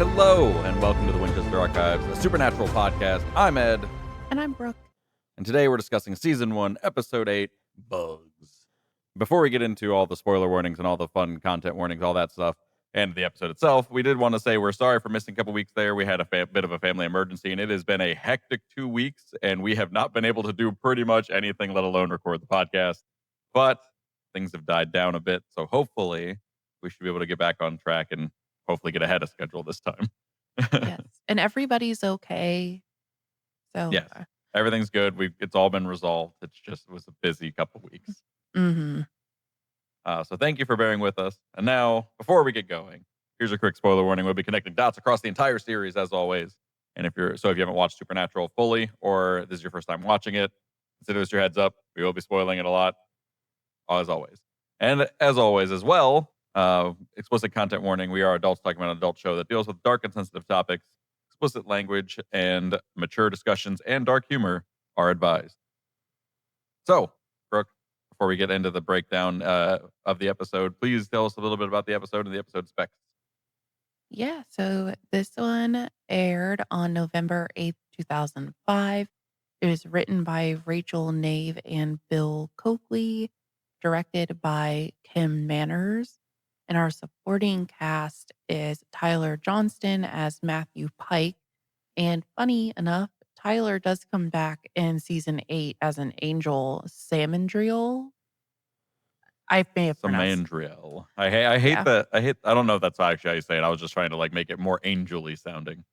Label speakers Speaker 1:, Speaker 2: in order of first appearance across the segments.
Speaker 1: Hello, and welcome to the Winchester Archives, a supernatural podcast. I'm Ed,
Speaker 2: And I'm Brooke.
Speaker 1: and today we're discussing Season 1, Episode 8, Bugs. Before we get into all the spoiler warnings and all the fun content warnings, all that stuff, and the episode itself, we did want to say we're sorry for missing a couple weeks there. We had a bit of a family emergency, and it has been a hectic 2 weeks, and we have not been able to do pretty much anything, let alone record the podcast. But things have died down a bit, so hopefully we should be able to get back on track and hopefully get ahead of schedule this time.
Speaker 2: Yes. And everybody's okay. So,
Speaker 1: Yes, everything's good. It's all been resolved. It was a busy couple weeks.
Speaker 2: mhm.
Speaker 1: So thank you for bearing with us. And now, before we get going, here's a quick spoiler warning. We'll be connecting dots across the entire series as always. And if you haven't watched Supernatural fully, or this is your first time watching it, consider this your heads up. We will be spoiling it a lot, as always. And as always, as well, explicit content warning. We are adults talking about an adult show that deals with dark and sensitive topics. Explicit language and mature discussions and dark humor are advised. So, Brooke, before we get into the breakdown of the episode, please tell us a little bit about the episode and the episode specs.
Speaker 2: Yeah. So this one aired on November 8th, 2005. It was written by Rachel Nave and Bill Coakley, directed by Kim Manners. And our supporting cast is Tyler Johnston as Matthew Pike. And funny enough, Tyler does come back in season 8 as an angel Samandriel. I may have pronounced.
Speaker 1: Samandriel. I hate
Speaker 2: Yeah.
Speaker 1: that. I don't know if that's actually how you say it. I was just trying to make it more angel-y sounding.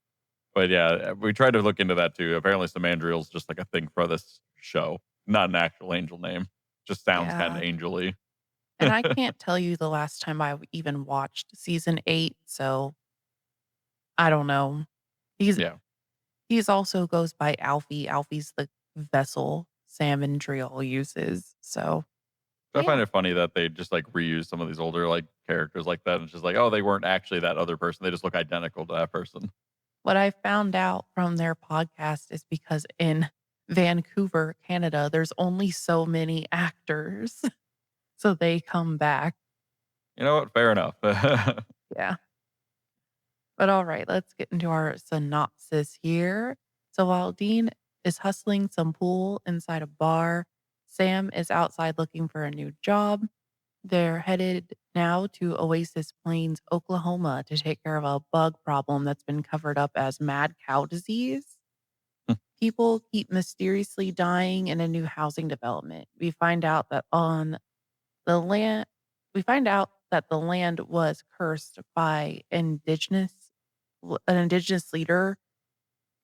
Speaker 1: But yeah, we tried to look into that too. Apparently Samandriel is just like a thing for this show, not an actual angel name. Just sounds kind of
Speaker 2: Yeah.
Speaker 1: angel-y.
Speaker 2: And I can't tell you the last time I even watched season 8, so I don't know. He's
Speaker 1: Yeah.
Speaker 2: he's also goes by Alfie. Alfie's the vessel Sam and Driel uses. So,
Speaker 1: I
Speaker 2: yeah.
Speaker 1: find it funny that they just reuse some of these older characters like that. And it's just oh, they weren't actually that other person. They just look identical to that person.
Speaker 2: What I found out from their podcast is because in Vancouver, Canada, there's only so many actors, so they come back.
Speaker 1: You know what? Fair enough.
Speaker 2: Yeah. But all right, let's get into our synopsis here. So while Dean is hustling some pool inside a bar, Sam is outside looking for a new job. They're headed now to Oasis Plains, Oklahoma to take care of a bug problem that's been covered up as mad cow disease. People keep mysteriously dying in a new housing development. The land we find out that the land was cursed by an indigenous leader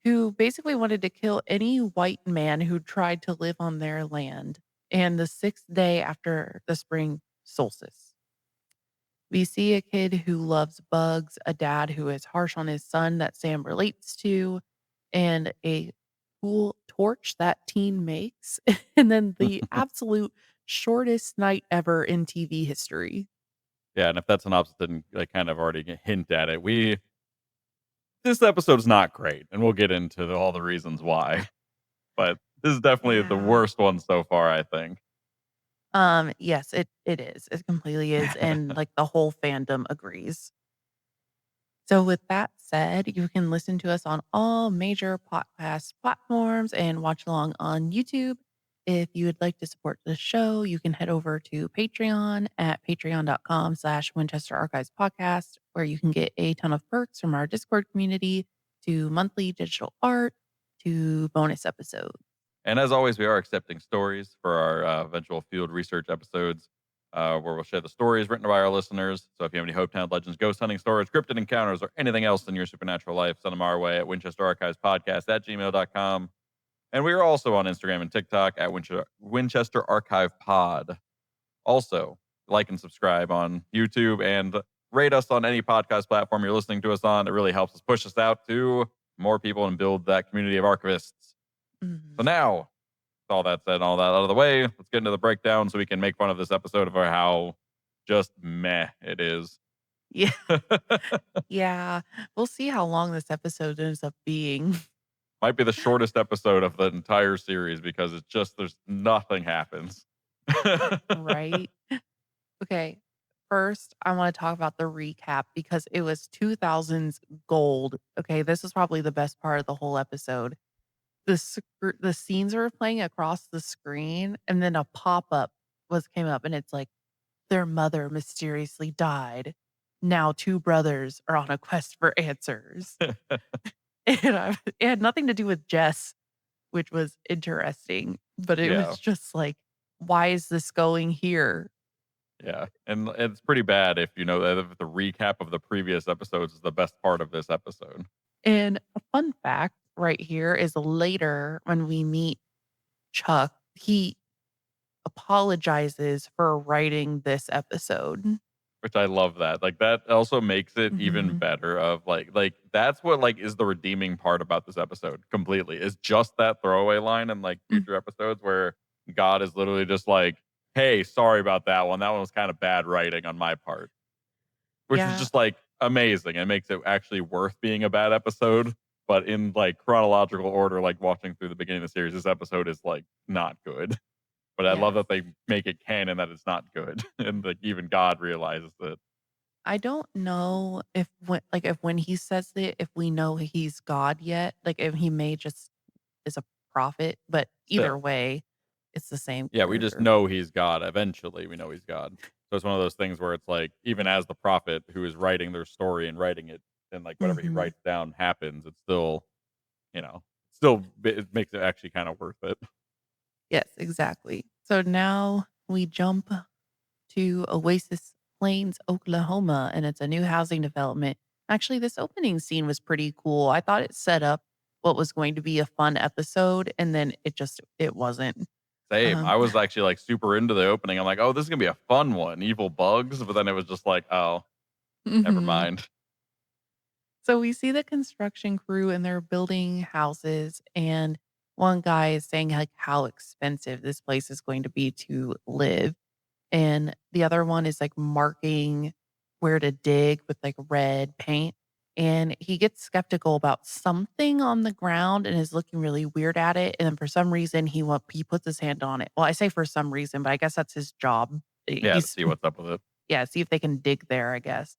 Speaker 2: who basically wanted to kill any white man who tried to live on their land. And the 6th day after the spring solstice, we see a kid who loves bugs, a dad who is harsh on his son that Sam relates to, and a cool torch that teen makes. And then the absolute shortest night ever in TV history.
Speaker 1: Yeah, and if that synopsis didn't kind of already hint at it, this episode's not great, and we'll get into all the reasons why. But this is definitely the
Speaker 2: Yeah.
Speaker 1: worst one so far, I think.
Speaker 2: Yes, it is. It completely is, and, the whole fandom agrees. So with that said, you can listen to us on all major podcast platforms and watch along on YouTube. If you would like to support the show, you can head over to Patreon at patreon.com/Winchester Archives Podcast, where you can get a ton of perks from our Discord community to monthly digital art to bonus episodes.
Speaker 1: And as always, we are accepting stories for our eventual field research episodes, where we'll share the stories written by our listeners. So if you have any Hopetown legends, ghost hunting stories, cryptid encounters, or anything else in your supernatural life, send them our way at winchesterarchivespodcast@gmail.com. And we are also on Instagram and TikTok at Winchester Archive Pod. Also, like and subscribe on YouTube and rate us on any podcast platform you're listening to us on. It really helps us push us out to more people and build that community of archivists. So
Speaker 2: Mhm.
Speaker 1: now, with all that said and all that out of the way, let's get into the breakdown so we can make fun of this episode of how just meh it is.
Speaker 2: Yeah. Yeah. We'll see how long this episode ends up being.
Speaker 1: Might be the shortest episode of the entire series because there's nothing happens.
Speaker 2: Right? Okay. First, I wanna talk about the recap because it was 2000s gold, okay? This is probably the best part of the whole episode. The scenes were playing across the screen, and then a pop-up came up, and it's like, "Their mother mysteriously died. Now 2 brothers are on a quest for answers." And it had nothing to do with Jess, which was interesting, but it
Speaker 1: Yeah.
Speaker 2: was just like, "Why is this going here?"
Speaker 1: Yeah, and it's pretty bad if you know that if the recap of the previous episodes is the best part of this episode.
Speaker 2: And a fun fact right here is later when we meet Chuck, he apologizes for writing this episode.
Speaker 1: Which I love that. Like, that also makes it even
Speaker 2: Mhm.
Speaker 1: better of, that's what, like, is the redeeming part about this episode completely, is just that throwaway line in, like,
Speaker 2: Mm,
Speaker 1: future episodes where God is literally just like, "Hey, sorry about that one. That one was kinda bad writing on my part." Which is
Speaker 2: yeah.
Speaker 1: just, like, amazing and makes it actually worth being a bad episode, but in, like, chronological order, like, watching through the beginning of the series, this episode is, like, not good. But I love
Speaker 2: Yes.
Speaker 1: that they make it canon that it's not good, and, like, even God realizes it.
Speaker 2: I don't know if when he says it, if we know he's God yet, like, if he may just is a prophet, but either
Speaker 1: Still.
Speaker 2: way, it's the same
Speaker 1: Yeah, we just
Speaker 2: character.
Speaker 1: know he's God. Eventually, we know he's God. So it's one of those things where it's like, even as the prophet who is writing their story and writing it, and like whatever he
Speaker 2: Mhm.
Speaker 1: writes down happens, it's still, still it makes it actually kind of worth it.
Speaker 2: Yes, exactly. So now we jump to Oasis Plains, Oklahoma, and it's a new housing development. Actually, this opening scene was pretty cool. I thought it set up what was going to be a fun episode, and then it wasn't.
Speaker 1: Same. I
Speaker 2: Um,
Speaker 1: was actually like super into the opening. I'm like, oh, this is gonna be a fun one, evil bugs. But then it was just like, oh, never
Speaker 2: mhm.
Speaker 1: mind.
Speaker 2: So we see the construction crew and they're building houses, and one guy is saying like how expensive this place is going to be to live. And the other one is, like, marking where to dig with, like, red paint, and he gets skeptical about something on the ground and is looking really weird at it, and then for some reason, he puts his hand on it. Well, I say for some reason, but I guess that's his job.
Speaker 1: Yeah, to
Speaker 2: He's
Speaker 1: see what's up with it.
Speaker 2: yeah, see if they can dig there, I guess.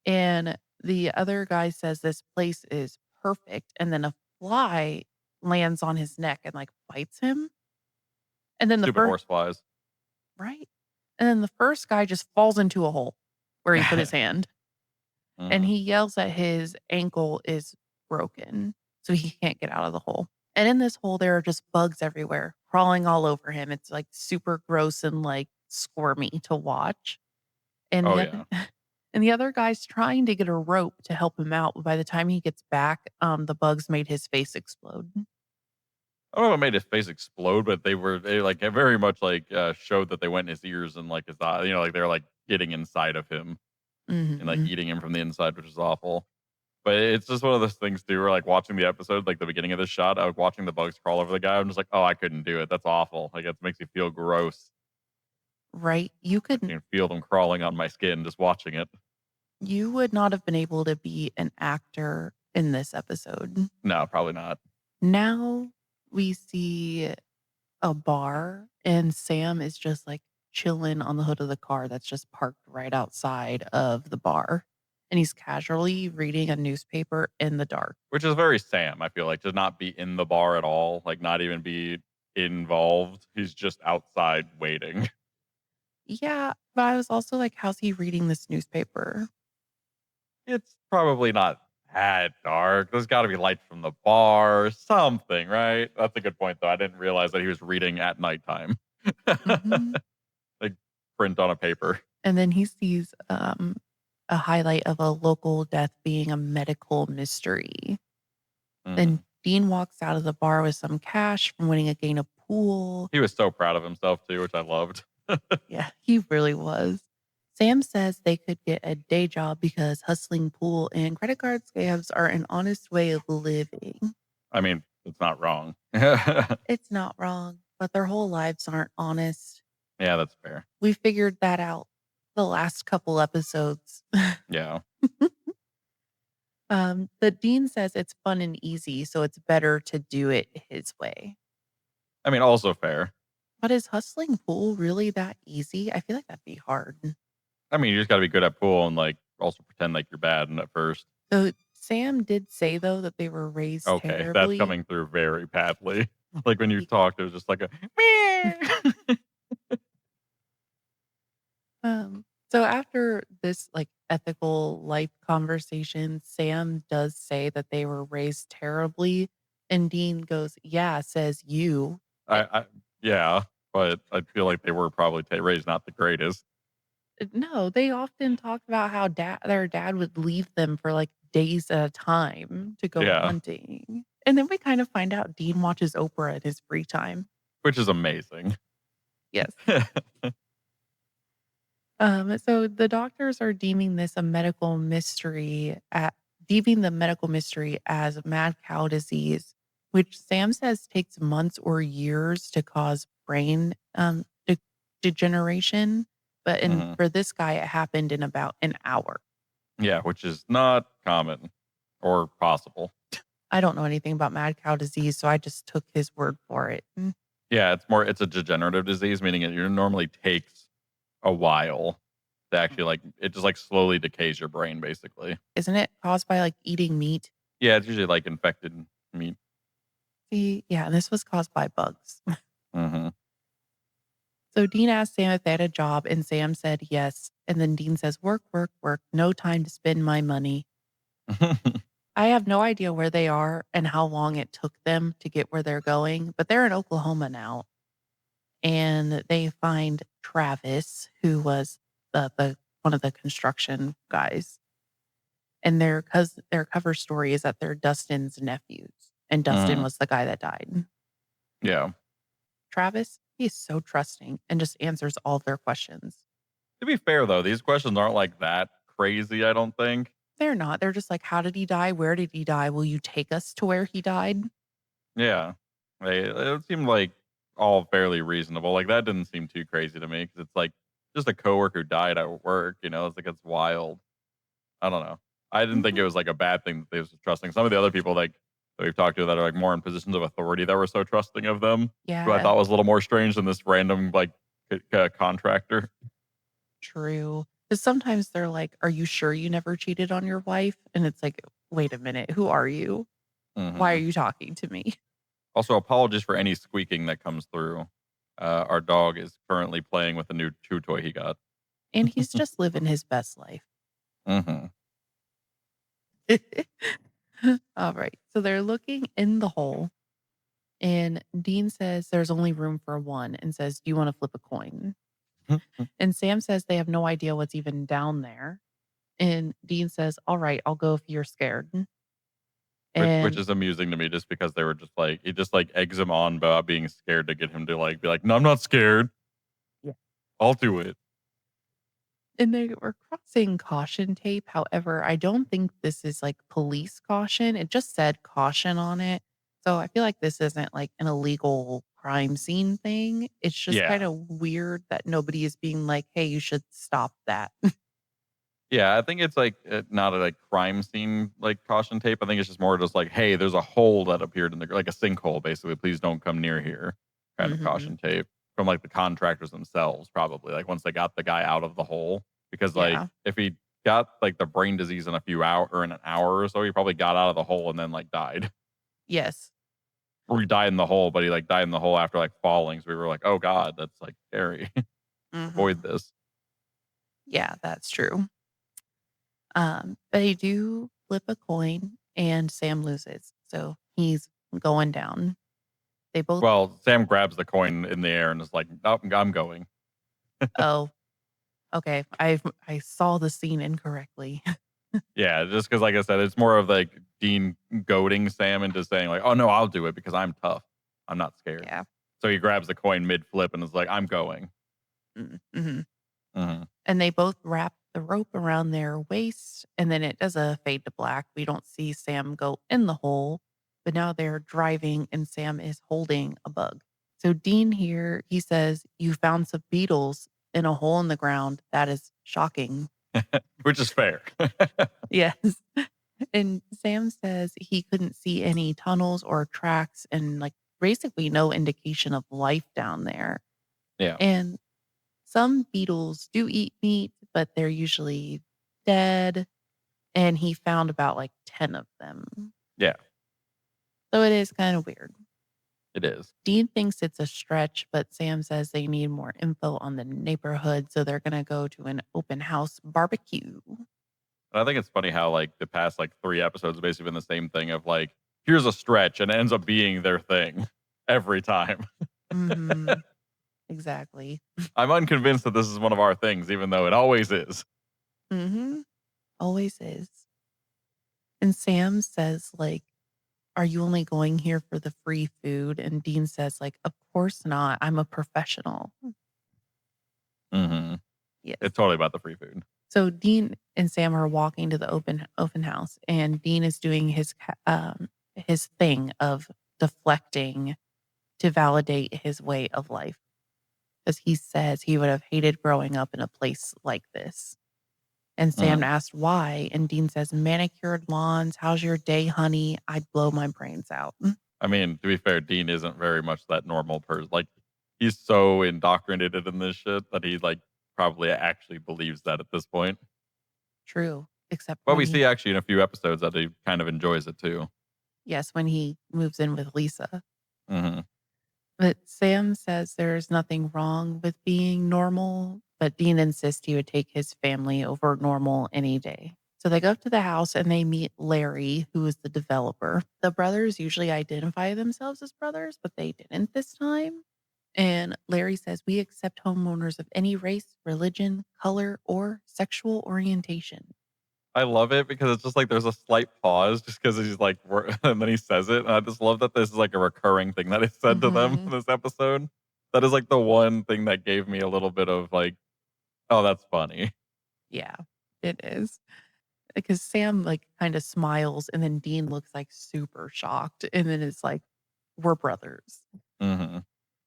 Speaker 2: And the other guy says this place is perfect, and then a fly lands on his neck and, like, bites him, and then the
Speaker 1: Stupid
Speaker 2: first
Speaker 1: horseflies.
Speaker 2: right? And then the first guy just falls into a hole where he put his hand, and
Speaker 1: Mhm.
Speaker 2: he yells that his ankle is broken, so he can't get out of the hole. And in this hole, there are just bugs everywhere, crawling all over him. It's, like, super gross and, like, squirmy to watch. And
Speaker 1: Oh
Speaker 2: the other
Speaker 1: yeah.
Speaker 2: and the other guy's trying to get a rope to help him out, but by the time he gets back, the bugs made his face explode.
Speaker 1: I don't know what made his face explode, but they like very much like showed that they went in his ears and like his eye, like they're like getting inside of him and like
Speaker 2: Mhm.
Speaker 1: eating him from the inside, which is awful. But it's just one of those things too, where like watching the episode, like the beginning of this shot, I was watching the bugs crawl over the guy. I'm just like, oh, I couldn't do it. That's awful. Like it makes me feel gross.
Speaker 2: Right?
Speaker 1: I can feel them crawling on my skin just watching it.
Speaker 2: You would not have been able to be an actor in this episode.
Speaker 1: No, probably not.
Speaker 2: Now we see a bar and Sam is just like chilling on the hood of the car that's just parked right outside of the bar. And he's casually reading a newspaper in the dark.
Speaker 1: Which is very Sam. I feel like to not be in the bar at all, like not even be involved. He's just outside waiting.
Speaker 2: Yeah, but I was also like, how's he reading this newspaper?
Speaker 1: It's probably not that dark. There's gotta be light from the bar, something, right? That's a good point, though. I didn't realize that he was reading at nighttime.
Speaker 2: Hmm.
Speaker 1: Like, print on a paper.
Speaker 2: And then he sees a highlight of a local death being a medical mystery. Then
Speaker 1: Mhm.
Speaker 2: Dean walks out of the bar with some cash from winning a game of pool.
Speaker 1: He was so proud of himself, too, which I loved.
Speaker 2: Yeah, he really was. Sam says they could get a day job because hustling pool and credit card scams are an honest way of living.
Speaker 1: I mean, it's not wrong.
Speaker 2: It's not wrong, but their whole lives aren't honest.
Speaker 1: Yeah, that's fair.
Speaker 2: We figured that out the last couple episodes.
Speaker 1: Yeah.
Speaker 2: But Dean says it's fun and easy, so it's better to do it his way.
Speaker 1: I mean, also fair.
Speaker 2: But is hustling pool really that easy? I feel like that'd be hard.
Speaker 1: I mean, you just got to be good at pool and like also pretend like you're bad and at first.
Speaker 2: So Sam did say though that they were raised
Speaker 1: Okay, that's
Speaker 2: terribly.
Speaker 1: coming through very badly. Like when you
Speaker 2: He-
Speaker 1: talked, it was just like a meh.
Speaker 2: so after this like ethical life conversation, Sam does say that they were raised terribly, and Dean goes, "Yeah," says you.
Speaker 1: I yeah, but I feel like they were probably raised not the greatest.
Speaker 2: No, they often talk about how their dad would leave them for, like, days at a time to go
Speaker 1: Yeah,
Speaker 2: hunting, and then we kind of find out Dean watches Oprah in his free time.
Speaker 1: which is amazing.
Speaker 2: Yes. So the doctors are deeming this a medical mystery at deeming the medical mystery as mad cow disease, which Sam says takes months or years to cause brain, degeneration, but
Speaker 1: Mhm.
Speaker 2: for this guy, it happened in about an hour.
Speaker 1: Yeah, which is not common or possible.
Speaker 2: I don't know anything about mad cow disease, so I just took his word for it.
Speaker 1: Yeah, it's a degenerative disease, meaning it normally takes a while to actually like it just like slowly decays your brain basically.
Speaker 2: Isn't it caused by, like, eating meat?
Speaker 1: Yeah, it's usually like infected meat.
Speaker 2: See, yeah, and this was caused by bugs.
Speaker 1: Mhm.
Speaker 2: So Dean asked Sam if they had a job, and Sam said yes. And then Dean says, "Work, work, work. No time to spend my money." I have no idea where they are and how long it took them to get where they're going, but they're in Oklahoma now. And they find Travis, who was the one of the construction guys. And their cover story is that they're Dustin's nephews, and Dustin
Speaker 1: Mhm.
Speaker 2: was the guy that died.
Speaker 1: Yeah.
Speaker 2: Travis, he's so trusting and just answers all of their questions.
Speaker 1: To be fair though, these questions aren't like that crazy, I don't think.
Speaker 2: They're not. They're just like, "How did he die? Where did he die? Will you take us to where he died?"
Speaker 1: Yeah. It seemed like all fairly reasonable. Like that didn't seem too crazy to me because it's like just a coworker who died at work, you know, it's like it's wild. I don't know. I didn't think it
Speaker 2: Mhm.
Speaker 1: was like a bad thing that they was trusting. Some of the other people like that we've talked to that are like more in positions of authority that were so trusting of them, who I
Speaker 2: Yeah,
Speaker 1: thought was a little more strange than this random like contractor.
Speaker 2: true. Because sometimes they're like, "Are you sure you never cheated on your wife?" And it's like, "Wait a minute, who are you? Why are
Speaker 1: Hmm.
Speaker 2: you talking to me?"
Speaker 1: Also, apologies for any squeaking that comes through. Our dog is currently playing with a new chew toy he got.
Speaker 2: And he's just living his best life.
Speaker 1: Hmm.
Speaker 2: Alright, so they're looking in the hole, and Dean says there's only room for one and says, "Do you wanna flip a coin?" And Sam says they have no idea what's even down there. And Dean says, "All right, I'll go if you're scared."
Speaker 1: Which
Speaker 2: And
Speaker 1: is amusing to me just because they were just like he just like eggs him on about being scared to get him to like be like, "No, I'm not scared.
Speaker 2: yeah.
Speaker 1: I'll do it."
Speaker 2: And they were crossing caution tape. However, I don't think this is like police caution. It just said caution on it. So I feel like this isn't like an illegal crime scene thing. It's just kind
Speaker 1: Yeah.
Speaker 2: of weird that nobody is being like, "Hey, you should stop that."
Speaker 1: Yeah, I think it's like not a like crime scene like caution tape. I think it's just more just like, "Hey, there's a hole that appeared in the like a sinkhole basically. Please don't come near here." Kind of
Speaker 2: Mhm.
Speaker 1: caution tape from like the contractors themselves probably. Like once they got the guy out of the hole because like
Speaker 2: Yeah.
Speaker 1: if he got like the brain disease in a few hour or in an hour or so, he probably got out of the hole and then like died.
Speaker 2: Yes.
Speaker 1: Or he died in the hole, but he like died in the hole after like falling. So we were like, "Oh god, that's like scary. Avoid
Speaker 2: Mhm.
Speaker 1: this."
Speaker 2: Yeah, that's true. They do flip a coin and Sam loses. So he's going down. They both
Speaker 1: Well, Sam grabs the coin in the air and is like, "Oh, I'm going."
Speaker 2: oh, okay. I saw the scene incorrectly.
Speaker 1: Yeah, just because, like I said, it's more of like Dean goading Sam into saying like, "Oh no, I'll do it because I'm tough. I'm not scared."
Speaker 2: Yeah.
Speaker 1: So he grabs the coin mid flip and is like, "I'm going."
Speaker 2: Mhm.
Speaker 1: Mhm.
Speaker 2: And they both wrap the rope around their waist, and then it does a fade to black. We don't see Sam go in the hole, but now they're driving and Sam is holding a bug. So Dean here, he says, "You found some beetles in a hole in the ground. That is shocking."
Speaker 1: Which is fair.
Speaker 2: Yes. And Sam says he couldn't see any tunnels or tracks and like basically no indication of life down there.
Speaker 1: Yeah.
Speaker 2: And Some beetles do eat meat, but they're usually dead. And he found about like 10 of them.
Speaker 1: Yeah,
Speaker 2: So it is kind of weird.
Speaker 1: it is.
Speaker 2: Dean thinks it's a stretch, but Sam says they need more info on the neighborhood. So they're going to go to an open house barbecue.
Speaker 1: And I think it's funny how like the past like 3 episodes have basically been the same thing of like, here's a stretch, and it ends up being their thing every time.
Speaker 2: Mm-hmm. Exactly.
Speaker 1: I'm unconvinced that this is one of our things, even though it always is.
Speaker 2: Mm-hmm. Always is. And Sam says, like, are you only going here for the free food? And Dean says, like, of course not. I'm a professional.
Speaker 1: Mm-hmm.
Speaker 2: Yes.
Speaker 1: It's totally about the free food.
Speaker 2: So Dean and Sam are walking to the open house, and Dean is doing his thing of deflecting to validate his way of life, because he says he would have hated growing up in a place like this. And Sam asked why, and Dean says, manicured lawns, how's your day, honey? I'd blow my brains out.
Speaker 1: I mean, to be fair, Dean isn't very much that normal person. Like, he's so indoctrinated in this shit that he like probably actually believes that at this point.
Speaker 2: True. Except
Speaker 1: But
Speaker 2: when
Speaker 1: we see actually in a few episodes that he kind of enjoys it too.
Speaker 2: yes, when he moves in with Lisa.
Speaker 1: Mm-hmm.
Speaker 2: But Sam says there's nothing wrong with being normal, but Dean insists he would take his family over normal any day. So they go up to the house and they meet Larry, who is the developer. The brothers usually identify themselves as brothers, but they didn't this time. And Larry says, we accept homeowners of any race, religion, color, or sexual orientation.
Speaker 1: I love it because it's just like there's a slight pause just because he's like, and then he says it. And I just love that this is like a recurring thing that he said to them in this episode. That is like the one thing that gave me a little bit of like, oh, that's funny.
Speaker 2: Yeah, it is. Because Sam like kind of smiles and then Dean looks like super shocked. And then it's like, we're brothers.
Speaker 1: Mm-hmm.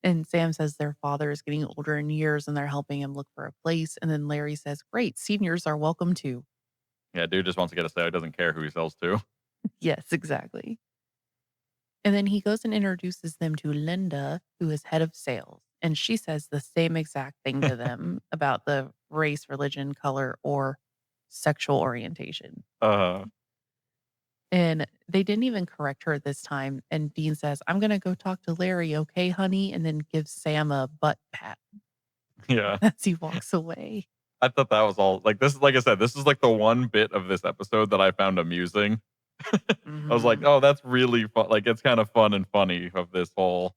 Speaker 2: And Sam says their father is getting older in years and they're helping him look for a place. And then Larry says, great, seniors are welcome too.
Speaker 1: Yeah, dude just wants to get a sale. He doesn't care who he sells to.
Speaker 2: Yes, exactly. And then he goes and introduces them to Linda, who is head of sales. And she says the same exact thing to them about the race, religion, color, or sexual orientation.
Speaker 1: Uh,
Speaker 2: And they didn't even correct her this time. And Dean says, I'm going to go talk to Larry, okay, honey? And then gives Sam a butt pat
Speaker 1: yeah.
Speaker 2: as he walks away.
Speaker 1: I thought that was all like this. Like I said, this is like the one bit of this episode that I found amusing. I was like, oh, that's really fun. Like, it's kind of fun and funny of this whole,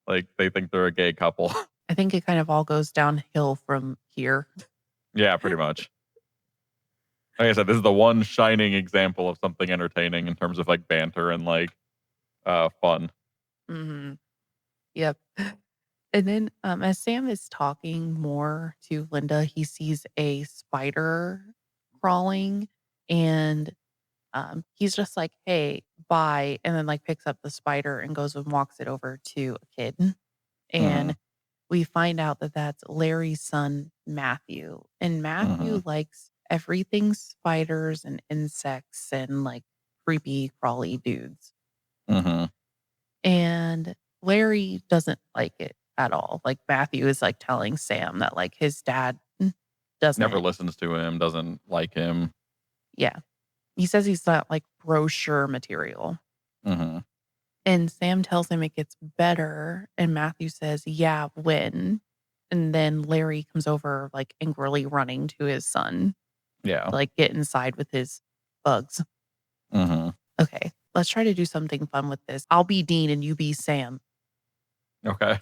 Speaker 1: like, they think they're a gay couple.
Speaker 2: I think it kind of all goes downhill from here.
Speaker 1: Yeah, pretty much. Like I said, this is the one shining example of something entertaining in terms of like banter and like fun.
Speaker 2: Mm-hmm. Yep. And then as Sam is talking more to Linda, he sees a spider crawling and he's just like, hey, bye. And then like picks up the spider and goes and walks it over to a kid.
Speaker 1: Mm-hmm.
Speaker 2: And we find out that that's Larry's son, Matthew. And
Speaker 1: Mm-hmm.
Speaker 2: Matthew likes everything spiders and insects and like creepy, crawly dudes.
Speaker 1: Mm-hmm.
Speaker 2: And Larry doesn't like it at all. Like Matthew is like telling Sam that like his dad
Speaker 1: Never
Speaker 2: doesn't.
Speaker 1: listens to him, doesn't like him.
Speaker 2: Yeah. He says he's not like brochure material.
Speaker 1: Mm-hmm.
Speaker 2: And Sam tells him it gets better. And Matthew says, yeah, when? And then Larry comes over like angrily running to his son
Speaker 1: Yeah.
Speaker 2: to like get inside with his bugs.
Speaker 1: Mm-hmm.
Speaker 2: Okay, let's try to do something fun with this. I'll be Dean and you be Sam.
Speaker 1: Okay.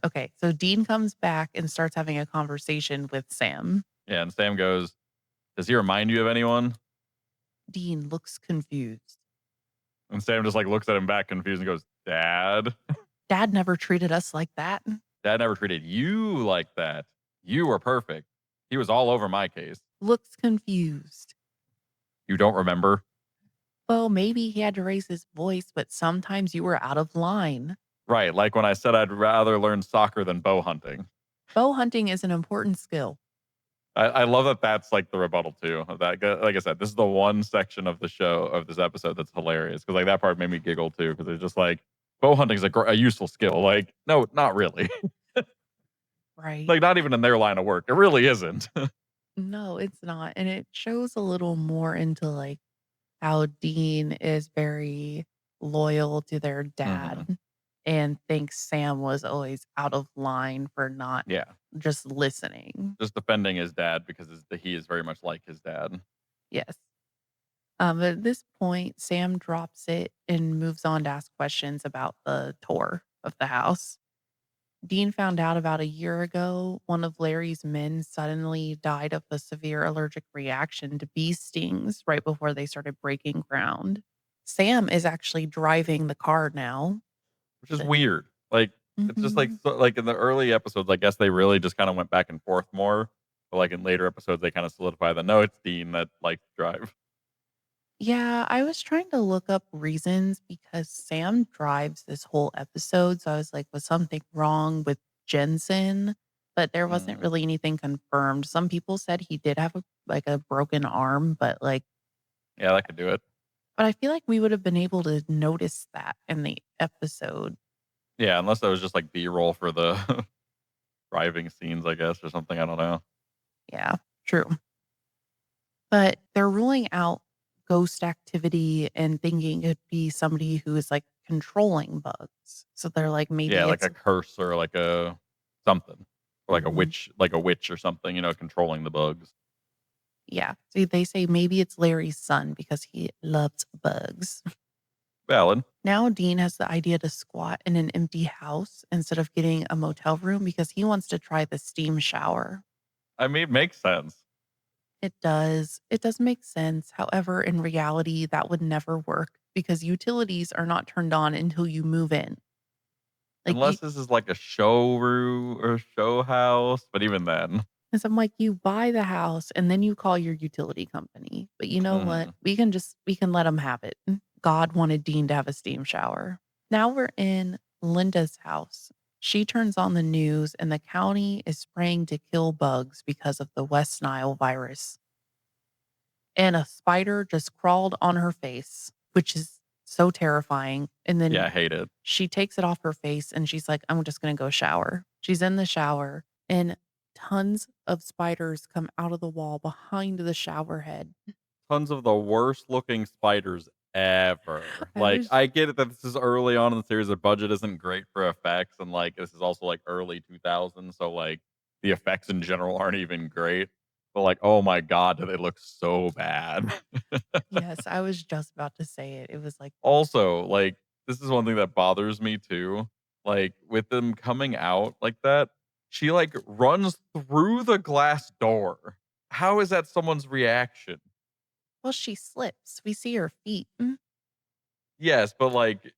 Speaker 2: Okay, so Dean comes back and starts having a conversation with Sam.
Speaker 1: Yeah, and Sam goes, does he remind you of anyone?
Speaker 2: Dean looks confused.
Speaker 1: And Sam just like looks at him back confused and goes, Dad?
Speaker 2: Dad never treated us like that.
Speaker 1: Dad never treated you like that. You were perfect. He was all over my case.
Speaker 2: Looks confused.
Speaker 1: You don't remember?
Speaker 2: Well, maybe he had to raise his voice, but sometimes you were out of line.
Speaker 1: Right, like when I said I'd rather learn soccer than bow hunting.
Speaker 2: Bow hunting is an important skill.
Speaker 1: I love that that's like the rebuttal too. Of that, like I said, this is the one section of the show of this episode that's hilarious because like that part made me giggle too because it's just like bow hunting is a useful skill. Like, no, not really.
Speaker 2: Right.
Speaker 1: Like, not even in their line of work. It really isn't.
Speaker 2: No, it's not, and it shows a little more into, like, how Dean is very loyal to their
Speaker 1: Mhm.
Speaker 2: dad and thinks Sam was always out of line for not
Speaker 1: Yeah.
Speaker 2: just listening.
Speaker 1: Just defending his dad because he is very much like his dad.
Speaker 2: Yes. At this point, Sam drops it and moves on to ask questions about the tour of the house. Dean found out about a year ago one of Larry's men suddenly died of a severe allergic reaction to bee stings right before they started breaking ground. Sam is actually driving the car now.
Speaker 1: Which is
Speaker 2: The
Speaker 1: weird. Like, it's just like
Speaker 2: Mhm.
Speaker 1: so like in the early episodes, I guess they really just kinda went back and forth more. But, like, in later episodes, they kinda solidify that, no, it's Dean that likes to drive.
Speaker 2: Yeah, I was trying to look up reasons because Sam drives this whole episode, so I was like, was something wrong with Jensen? But there wasn't
Speaker 1: Mm.
Speaker 2: really anything confirmed. Some people said he did have a broken arm,
Speaker 1: Yeah, that could do it.
Speaker 2: but I feel like we would have been able to notice that in the episode.
Speaker 1: Yeah, unless that was just, like, B-roll for the driving scenes, I guess, or something, I don't know.
Speaker 2: Yeah, true. But they're ruling out ghost activity and thinking it'd be somebody who is, like, controlling bugs. So they're like,
Speaker 1: Yeah,
Speaker 2: maybe
Speaker 1: like
Speaker 2: it's
Speaker 1: a curse or like a something. Or
Speaker 2: Mhm.
Speaker 1: like a witch or something, controlling the bugs.
Speaker 2: Yeah. So they say maybe it's Larry's son because he loves bugs.
Speaker 1: Valid.
Speaker 2: Now Dean has the idea to squat in an empty house instead of getting a motel room because he wants to try the steam shower.
Speaker 1: I mean, it makes sense.
Speaker 2: It does. It does make sense. However, in reality, that would never work because utilities are not turned on until you move in. Like you
Speaker 1: Unless this is like a showroom or show house, but even then.
Speaker 2: and so I'm like, you buy the house and then you call your utility company. But you know what?
Speaker 1: Mhm.
Speaker 2: We can let them have it. God wanted Dean to have a steam shower. Now we're in Linda's house. She turns on the news and the county is spraying to kill bugs because of the West Nile virus. And a spider just crawled on her face, which is so terrifying. And
Speaker 1: Yeah,
Speaker 2: then
Speaker 1: I hate it.
Speaker 2: she takes it off her face and she's like, I'm just going to go shower. She's in the shower and tons of spiders come out of the wall behind the shower head.
Speaker 1: Tons of the worst looking spiders ever.
Speaker 2: I
Speaker 1: Like,
Speaker 2: was,
Speaker 1: I get it that this is early on in the series, the budget isn't great for effects, and, like, this is also, like, early 2000s, so, like, the effects in general aren't even great. But, like, oh my god, do they look so bad.
Speaker 2: yes, I was just about to say it. It was like,
Speaker 1: Also, like, this is one thing that bothers me too. Like, with them coming out like that, she, like, runs through the glass door. How is that someone's reaction?
Speaker 2: well, she slips. We see her feet.
Speaker 1: Yes, but, like,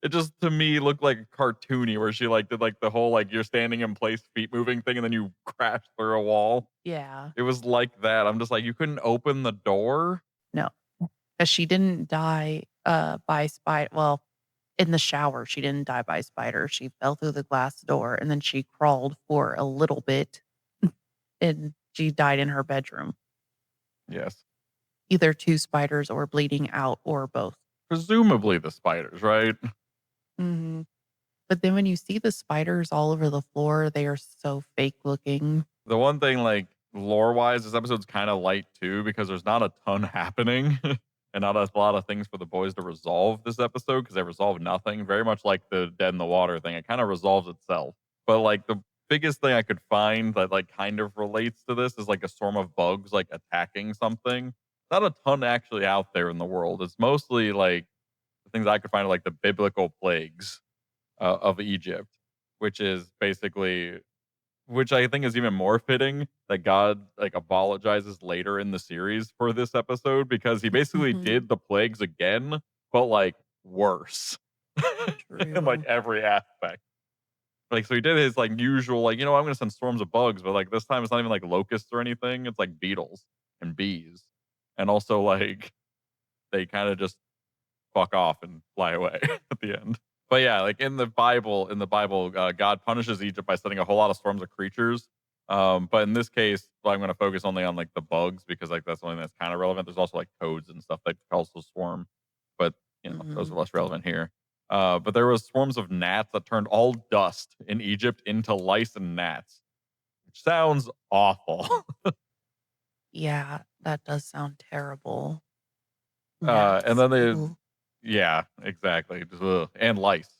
Speaker 1: it just to me looked like cartoony where she, like, did, like, the whole, like, you're standing in place, feet moving thing, and then you crash through a wall.
Speaker 2: Yeah.
Speaker 1: It was like that. I'm just like, "You couldn't open the door?"
Speaker 2: No, because she didn't die by spider. Well, in the shower, she didn't die by spider. She fell through the glass door and then she crawled for a little bit and she died in her bedroom.
Speaker 1: Yes.
Speaker 2: Either 2 spiders or bleeding out or both.
Speaker 1: Presumably the spiders, right?
Speaker 2: Mhm. But then when you see the spiders all over the floor, they are so fake looking.
Speaker 1: The one thing, like, lore-wise, this episode's kinda light too because there's not a ton happening and not a lot of things for the boys to resolve this episode because they resolve nothing, very much like the dead in the water thing, it kinda resolves itself. But, like, the biggest thing I could find that, like, kind of relates to this is, like, a swarm of bugs, like, attacking something. Not a ton actually out there in the world. It's mostly, like, the things I could find are, like, the biblical plagues, of Egypt, which is basically which I think is even more fitting that God, like, apologizes later in the series for this episode because he basically
Speaker 2: Mhm.
Speaker 1: did the plagues again, but, like, worse in, like,
Speaker 2: True.
Speaker 1: every aspect. Like, so he did his, like, usual, like, I'm gonna send storms of bugs, but, like, this time it's not even, like, locusts or anything, it's, like, beetles and bees. And also, like, they kinda just fuck off and fly away at the end. But yeah, like in the Bible, God punishes Egypt by sending a whole lot of swarms of creatures. But in this case, well, I'm going to focus only on like the bugs because like that's the only thing that's kind of relevant. There's also like toads and stuff that also swarm, but those
Speaker 2: Mhm.
Speaker 1: are less relevant here. But there was swarms of gnats that turned all dust in Egypt into lice and gnats, which sounds awful.
Speaker 2: Yeah, that does sound terrible.
Speaker 1: And
Speaker 2: Gnats.
Speaker 1: then they,
Speaker 2: Ooh.
Speaker 1: yeah, exactly, just, ugh, and lice.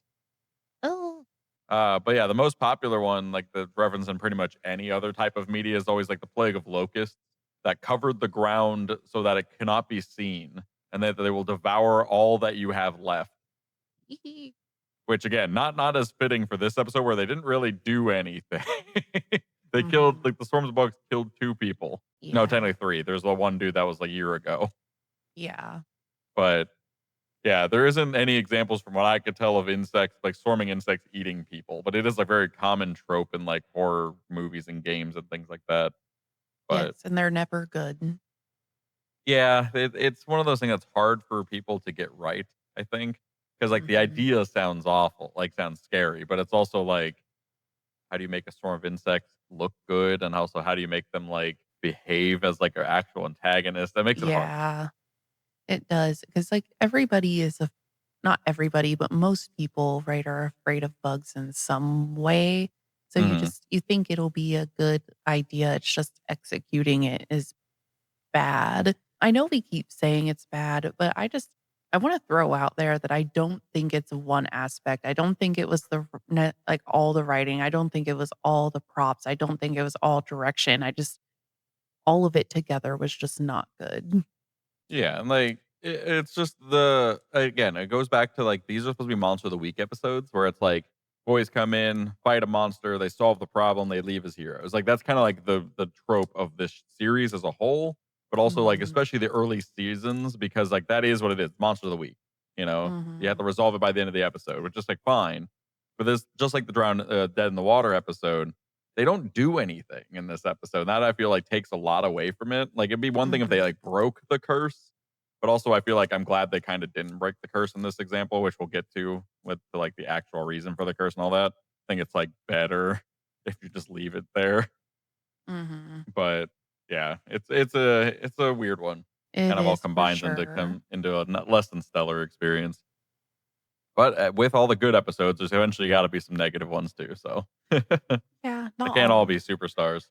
Speaker 2: Oh.
Speaker 1: But yeah, the most popular one, like the reference in pretty much any other type of media, is always like the plague of locusts that covered the ground so that it cannot be seen, and that they will devour all that you have left. Which again, not as fitting for this episode where they didn't really do anything. They killed
Speaker 2: Mhm.
Speaker 1: like the swarms of bugs killed 2 people. No,
Speaker 2: Yeah.
Speaker 1: technically 3. There's the one dude that was like a year ago.
Speaker 2: Yeah.
Speaker 1: But yeah, there isn't any examples from what I could tell of insects, like swarming insects eating people, but it is a very common trope in like horror movies and games and things like that.
Speaker 2: Yes,
Speaker 1: But
Speaker 2: and they're never good.
Speaker 1: yeah, it's one of those things that's hard for people to get right, I think. Because like the
Speaker 2: Mhm.
Speaker 1: idea sounds awful, like sounds scary, but it's also like, how do you make a swarm of insects look good? And also how do you make them like behave as like an actual antagonist? That makes it hard.
Speaker 2: Yeah, it does. Because like, everybody is a not everybody, but most people, right, are afraid of bugs in some way. So
Speaker 1: Hmm.
Speaker 2: you think it'll be a good idea, it's just executing it is bad. I know we keep saying it's bad, but I wanna throw out there that I don't think it's one aspect. I don't think it was like, all the writing. I don't think it was all the props. I don't think it was all direction. All of it together was just not good.
Speaker 1: Yeah, and like it's just the again, it goes back to like these are supposed to be monster of the week episodes where it's like boys come in, fight a monster, they solve the problem, they leave as heroes. Like that's kind of like the trope of this series as a whole, but also like
Speaker 2: Mhm.
Speaker 1: especially the early seasons because like that is what it is, monster of the week. You know, you have
Speaker 2: Mhm.
Speaker 1: to resolve it by the end of the episode, which is like fine. But this just like the dead in the water episode, they don't do anything in this episode. That I feel like takes a lot away from it. Like it'd be one thing if they
Speaker 2: Mhm.
Speaker 1: like broke the curse, but also I feel like I'm glad they kind of didn't break the curse in this example, which we'll get to with like the actual reason for the curse and all that. I think it's like better if you just leave it there.
Speaker 2: Mhm.
Speaker 1: But yeah, it's a weird one.
Speaker 2: It
Speaker 1: Kind of all
Speaker 2: is for
Speaker 1: combines into
Speaker 2: sure.
Speaker 1: come into a less than stellar experience. But with all the good episodes, there's eventually got to be some negative ones too. So they
Speaker 2: Yeah, not
Speaker 1: can't all
Speaker 2: all.
Speaker 1: be superstars.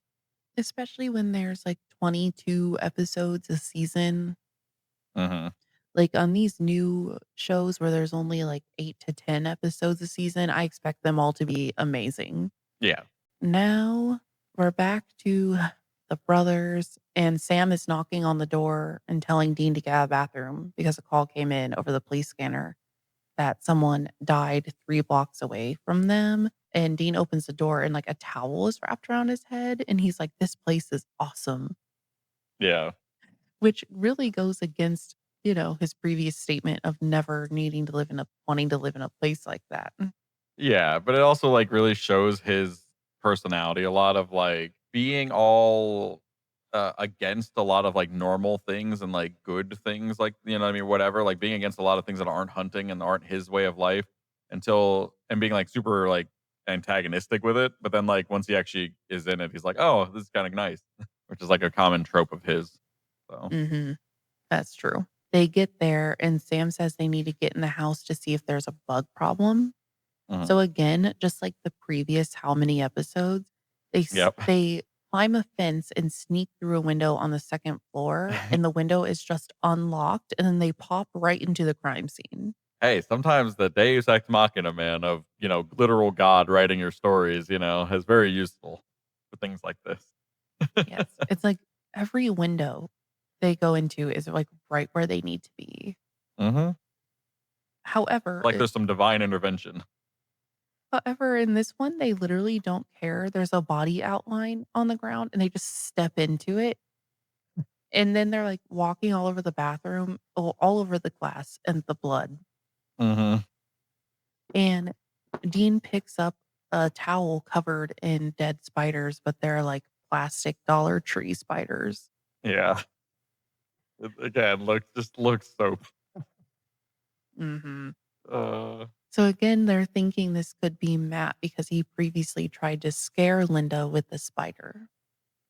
Speaker 2: Especially when there's, like, 22 episodes a season.
Speaker 1: Hmm.
Speaker 2: Like, on these new shows where there's only, like, 8 to 10 episodes a season, I expect them all to be amazing.
Speaker 1: Yeah.
Speaker 2: Now, we're back to the brothers, and Sam is knocking on the door and telling Dean to get out of the bathroom because a call came in over the police scanner that someone died 3 blocks away from them, and Dean opens the door and, like, a towel is wrapped around his head, and he's like, "This place is awesome,"
Speaker 1: Yeah.
Speaker 2: which really goes against, his previous statement of never needing to live in a wanting to live in a place like that.
Speaker 1: Yeah, but it also, like, really shows his personality a lot of, like, being all, against a lot of, like, normal things and, like, good things, like, you know what I mean, whatever, like, being against a lot of things that aren't hunting and aren't his way of life and being, like, super, like, antagonistic with it, but then, like, once he actually is in it, he's like, "Oh, this is kinda nice," which is, like, a common trope of his, so.
Speaker 2: Mhm. That's true. They get there, and Sam says they need to get in the house to see if there's a bug problem.
Speaker 1: Mhm.
Speaker 2: So again, just like the previous how many episodes,
Speaker 1: Yep.
Speaker 2: they climb a fence and sneak through a window on the second floor, and the window is just unlocked, and then they pop right into the crime scene.
Speaker 1: Hey, sometimes the deus ex machina, man, of, literal God writing your stories, is very useful for things like this.
Speaker 2: Yes, it's like every window they go into is like right where they need to be.
Speaker 1: Mhm.
Speaker 2: However,
Speaker 1: Like there's some divine intervention.
Speaker 2: in this one, they literally don't care. There's a body outline on the ground, and they just step into it. And then they're, like, walking all over the bathroom, all over the glass and the blood.
Speaker 1: Mhm.
Speaker 2: And Dean picks up a towel covered in dead spiders, but they're, like, plastic Dollar Tree spiders.
Speaker 1: Yeah. It again, looks so
Speaker 2: Mhm.
Speaker 1: uh,
Speaker 2: So, again, they're thinking this could be Matt because he previously tried to scare Linda with the spider.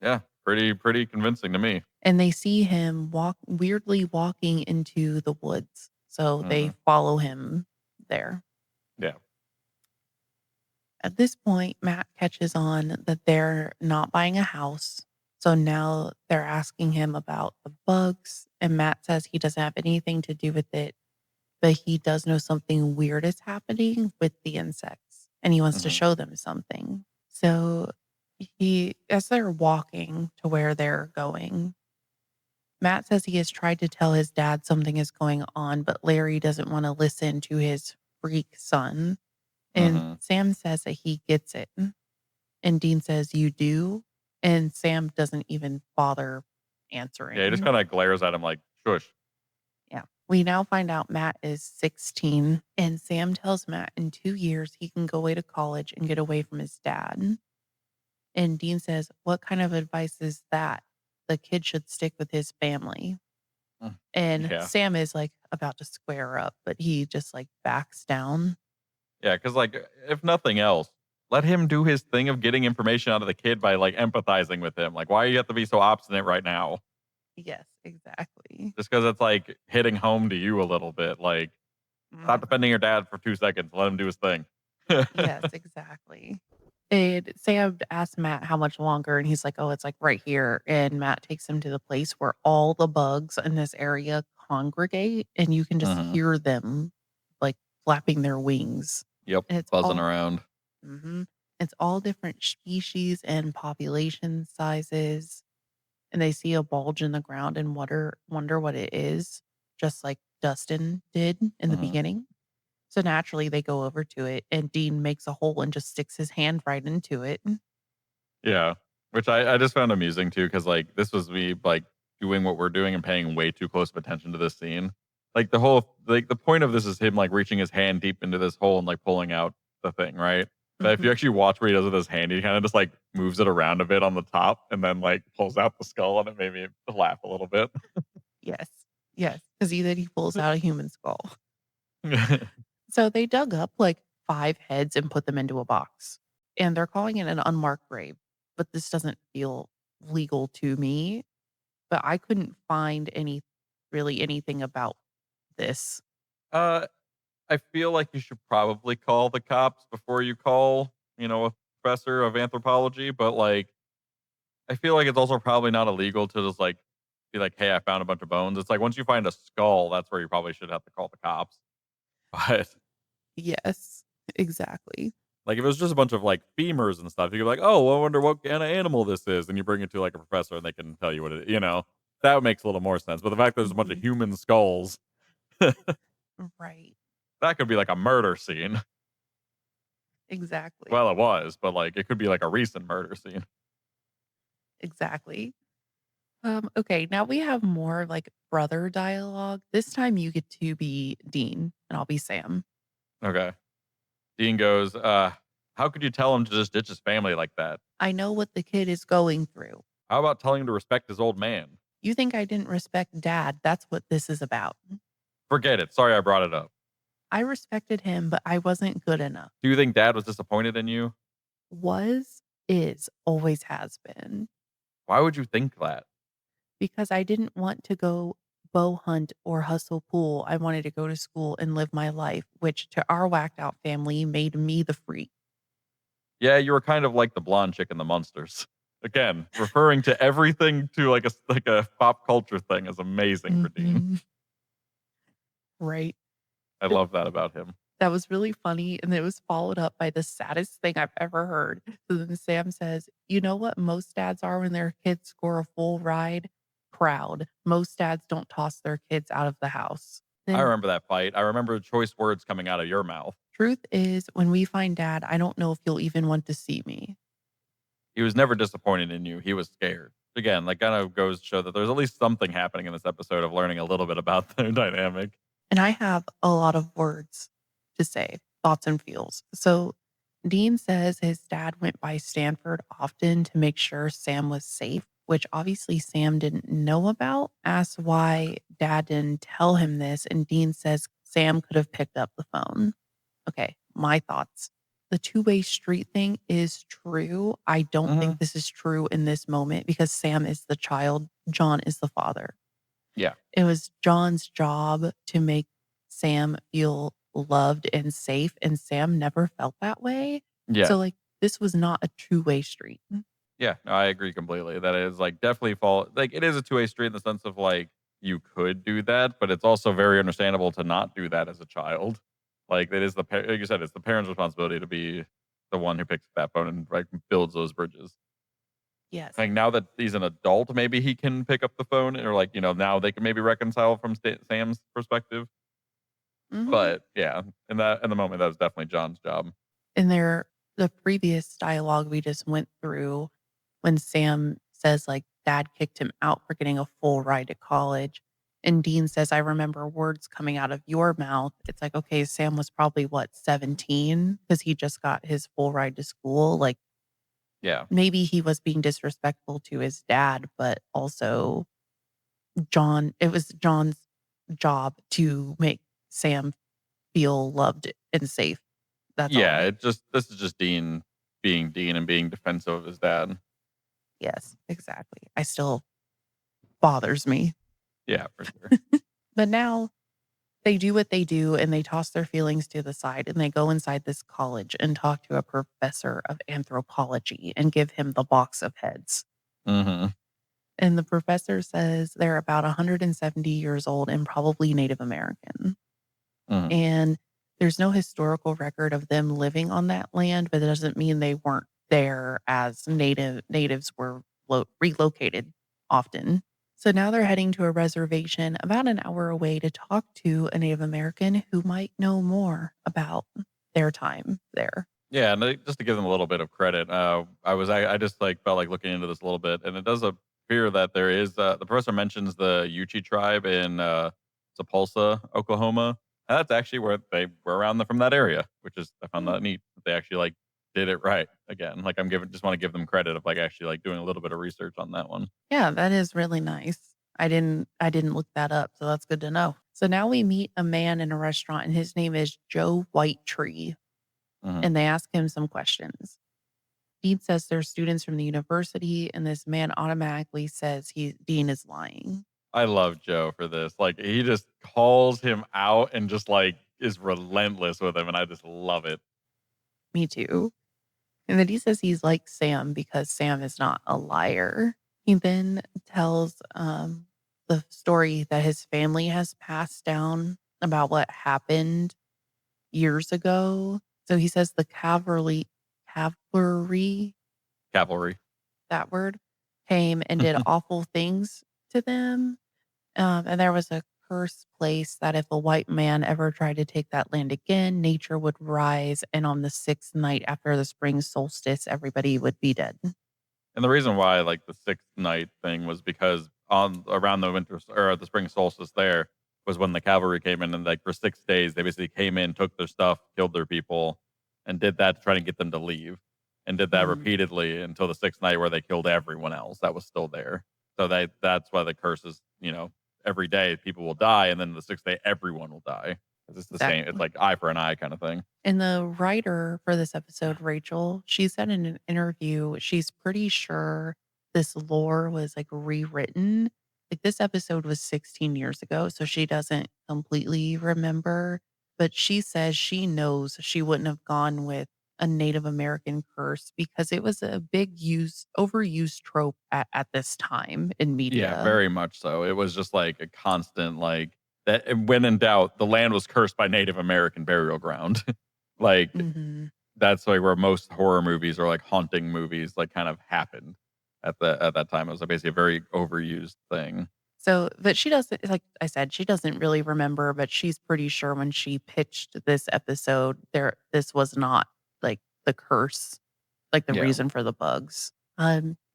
Speaker 1: yeah, pretty convincing to me.
Speaker 2: And they see him weirdly walking into the woods, so they
Speaker 1: Mhm.
Speaker 2: follow him there. At this point, Matt catches on that they're not buying a house. So now they're asking him about the bugs, and Matt says he doesn't have anything to do with it, but he does know something weird is happening with the insects, and he wants to
Speaker 1: Hmm.
Speaker 2: show them something. So as they're walking to where they're going, Matt says he has tried to tell his dad something is going on, but Larry doesn't want to listen to his freak son. And
Speaker 1: Hmm.
Speaker 2: Sam says that he gets it. And Dean says, "You do?" And Sam doesn't even bother
Speaker 1: Yeah, he just
Speaker 2: answering.
Speaker 1: kind of glares at him like, shush.
Speaker 2: Yeah. We now find out Matt is 16, and Sam tells Matt in 2 years he can go away to college and get away from his dad. And Dean says, "What kind of advice is that? The kid should stick with his family."
Speaker 1: Mm.
Speaker 2: And
Speaker 1: Yeah.
Speaker 2: Sam is like about to square up, but he just like backs down.
Speaker 1: Yeah, because like if nothing else, let him do his thing of getting information out of the kid by like empathizing with him. Like, why you have to be so obstinate right now?
Speaker 2: Yes, exactly.
Speaker 1: Just because it's like hitting home to you a little bit. Like, stop
Speaker 2: Mhm.
Speaker 1: defending your dad for 2 seconds. Let him do his thing.
Speaker 2: Yes, exactly. And Sam asked Matt how much longer, and he's like, "Oh, it's like right here." And Matt takes him to the place where all the bugs in this area congregate, and you can just
Speaker 1: Hmm.
Speaker 2: hear them like flapping their wings.
Speaker 1: Yep,
Speaker 2: And
Speaker 1: buzzing around.
Speaker 2: mhm, it's all different species and population sizes. And they see a bulge in the ground and wonder what it is, just like Dustin did in the
Speaker 1: Hmm.
Speaker 2: beginning. So naturally, they go over to it, and Dean makes a hole and just sticks his hand right into it.
Speaker 1: Yeah, which I just found amusing too, because like this was me like doing what we're doing and paying way too close of attention to this scene. Like the point of this is him like reaching his hand deep into this hole and like pulling out the thing, right? But if you
Speaker 2: Mhm.
Speaker 1: actually watch what he does with his hand, he kind of just like moves it around a bit on the top and then like pulls out the skull, and it made me laugh a little bit.
Speaker 2: Yes. Yes, because he pulls out a human skull. So they dug up like 5 heads and put them into a box, and they're calling it an unmarked grave, but this doesn't feel legal to me, but I couldn't find anything about this.
Speaker 1: uh, I feel like you should probably call the cops before you call, a professor of anthropology, but like I feel like it's also probably not illegal to just like be like, "Hey, I found a bunch of bones." It's like once you find a skull, that's where you probably should have to call the cops. But
Speaker 2: Yes, exactly.
Speaker 1: like if it was just a bunch of like femurs and stuff, you could be like, "Oh, I wonder what kind of animal this is," and you bring it to like a professor and they can tell you what it. That makes a little more sense. But the fact that there's a bunch of
Speaker 2: Mhm.
Speaker 1: human skulls, that
Speaker 2: Right.
Speaker 1: could be like a murder scene.
Speaker 2: Exactly.
Speaker 1: Well, it was, but like it could be like a recent murder scene.
Speaker 2: Exactly. Okay, now we have more like brother dialogue. This time you get to be Dean and I'll be Sam.
Speaker 1: Okay. Dean goes, how could you tell him to just ditch his family like that?
Speaker 2: I know what the kid is going through.
Speaker 1: How about telling him to respect his old man?
Speaker 2: You think I didn't respect dad? That's what this is about.
Speaker 1: Forget it. Sorry I brought it up.
Speaker 2: I respected him, but I wasn't good enough.
Speaker 1: Do you think dad was disappointed in you?
Speaker 2: Was, is, always has been.
Speaker 1: Why would you think that?
Speaker 2: Because I didn't want to go bow hunt or hustle pool. I wanted to go to school and live my life, which to our whacked out family made me the freak.
Speaker 1: Yeah, you were kind of like the blonde chick in the Munsters. Again, referring to everything to like a pop culture thing is amazing for Dean.
Speaker 2: Mhm. Right.
Speaker 1: I love that about him.
Speaker 2: That was really funny, and it was followed up by the saddest thing I've ever heard. So then Sam says, "You know what most dads are when their kids score a full ride? Proud. Most dads don't toss their kids out of the house."
Speaker 1: I
Speaker 2: Then,
Speaker 1: remember that fight. I remember choice words coming out of your mouth.
Speaker 2: truth is, when we find dad, I don't know if you'll even want to see me.
Speaker 1: He was never disappointed in you. He was scared. Again, that kind of goes to show that there's at least something happening in this episode of learning a little bit about their dynamic.
Speaker 2: And I have a lot of words to say, thoughts and feels. So Dean says his dad went by Stanford often to make sure Sam was safe, which obviously Sam didn't know about. Asks why dad didn't tell him this. And Dean says Sam could have picked up the phone. Okay, my thoughts. The two-way street thing is true. I don't
Speaker 1: Hmm.
Speaker 2: think this is true in this moment because Sam is the child, John is the father.
Speaker 1: Yeah.
Speaker 2: It was John's job to make Sam feel loved and safe, and Sam never felt that way.
Speaker 1: Yeah.
Speaker 2: So, like, this was not a two-way street.
Speaker 1: Yeah, no, I agree completely. That is like definitely fall like it is a two-way street in the sense of like you could do that, but it's also very understandable to not do that as a child. Like it is like you said, it's the parent's responsibility to be the one who picks up that phone and like builds those bridges.
Speaker 2: Yes.
Speaker 1: Like now that he's an adult, maybe he can pick up the phone or like now they can maybe reconcile from Sam's perspective.
Speaker 2: Mhm.
Speaker 1: But yeah, in the moment that was definitely John's job.
Speaker 2: In the previous dialogue we just went through when Sam says, like, dad kicked him out for getting a full ride to college, and Dean says, "I remember words coming out of your mouth." It's like, okay, Sam was probably, what, 17 because he just got his full ride to school, like,
Speaker 1: Yeah,
Speaker 2: maybe he was being disrespectful to his dad, but also it was John's job to make Sam feel loved and safe. That's
Speaker 1: yeah.
Speaker 2: all.
Speaker 1: This is just Dean being Dean and being defensive of his dad.
Speaker 2: Yes, exactly. I still bothers me.
Speaker 1: Yeah, for sure.
Speaker 2: But now they do what they do and they toss their feelings to the side and they go inside this college and talk to a professor of anthropology and give him the box of heads.
Speaker 1: Mhm,
Speaker 2: And the professor says they're about 170 years old and probably Native American.
Speaker 1: mhm.
Speaker 2: And there's no historical record of them living on that land, but it doesn't mean they weren't there as natives were relocated often. So now they're heading to a reservation about an hour away to talk to a Native American who might know more about their time there.
Speaker 1: Yeah, and just to give them a little bit of credit, I just like felt like looking into this a little bit, and it does appear that there is the professor mentions the Yuchi tribe in Sepulsa, Oklahoma, and that's actually where they were around from that area, which is I found
Speaker 2: Hmm.
Speaker 1: that neat. That they actually like did it right again. Like I'm giving just want to give them credit of like actually like doing a little bit of research on that one.
Speaker 2: Yeah, that is really nice. I didn't look that up, so that's good to know. So now we meet a man in a restaurant and his name is Joe Whitetree,
Speaker 1: Mhm.
Speaker 2: and they ask him some questions. Dean says they're students from the university, and this man automatically says Dean is lying.
Speaker 1: I love Joe for this. Like he just calls him out and just like is relentless with him, and I just love it.
Speaker 2: Me too. And then he says he's like Sam because Sam is not a liar. He then tells the story that his family has passed down about what happened years ago. So he says the cavalry,
Speaker 1: Cavalry.
Speaker 2: that word, came and did awful things to them. And there was a cursed place that if a white man ever tried to take that land again, nature would rise. And on the sixth night after the spring solstice, everybody would be dead.
Speaker 1: And the reason why, like, the 6th night thing was because on around the or the spring solstice there was when the cavalry came in and, like, for 6 days, they basically came in, took their stuff, killed their people, and did that to try to get them to leave, and did that
Speaker 2: Mm,
Speaker 1: repeatedly until the 6th night where they killed everyone else that was still there. So that's why the curse is, every day people will die, and then the 6th day, everyone will die. 'Cause it's the same it's
Speaker 2: exactly.
Speaker 1: like eye for an eye kinda thing.
Speaker 2: And the writer for this episode, Rachel, she said in an interview, she's pretty sure this lore was like rewritten. Like this episode was 16 years ago, so she doesn't completely remember, but she says she knows she wouldn't have gone with a Native American curse because it was a big overused trope at this time in
Speaker 1: Yeah,
Speaker 2: media.
Speaker 1: very much so. It was just like a constant, like that. And when in doubt, the land was cursed by Native American burial ground. Like
Speaker 2: Hmm.
Speaker 1: that's like where most horror movies or like haunting movies like kind of happened at that time. It was like basically a very overused thing.
Speaker 2: So, but she doesn't, like I said, she doesn't really remember, but she's pretty sure when she pitched this episode, this was not like the curse, like the
Speaker 1: Yeah.
Speaker 2: reason for the bugs.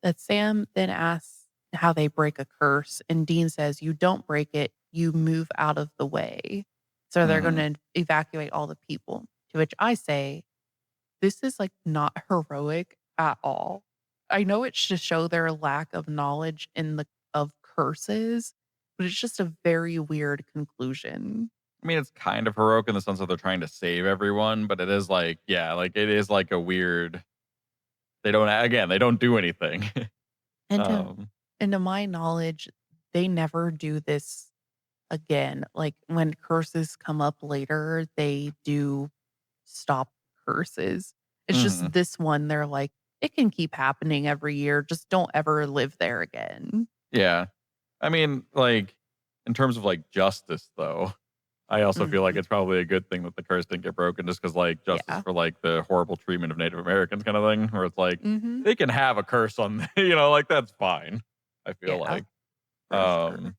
Speaker 2: That Sam then asks how they break a curse, and Dean says, "You don't break it, you move out of the way." So they're going
Speaker 1: Hmm.
Speaker 2: to evacuate all the people. To which I say, this is like not heroic at all. I know it's to show their lack of knowledge in the of curses, but it's just a very weird conclusion.
Speaker 1: I mean, it's kind of heroic in the sense that they're trying to save everyone, but it is like, yeah, like it is like a weird. They don't do anything.
Speaker 2: And to
Speaker 1: um,
Speaker 2: and to my knowledge, they never do this again. Like when curses come up later, they do stop curses. It's
Speaker 1: Mhm.
Speaker 2: just this one, they're like, "It can keep happening every year, just don't ever live there again."
Speaker 1: Yeah. I mean, like, in terms of, like, justice, though, I also feel like
Speaker 2: Mhm.
Speaker 1: it's probably a good thing that the curse didn't get broken just because, like, justice
Speaker 2: Yeah.
Speaker 1: for, like, the horrible treatment of Native Americans kinda thing, where it's like,
Speaker 2: Mhm.
Speaker 1: they can have a curse on like, that's fine, I feel
Speaker 2: Yeah,
Speaker 1: like.
Speaker 2: for sure.
Speaker 1: Um,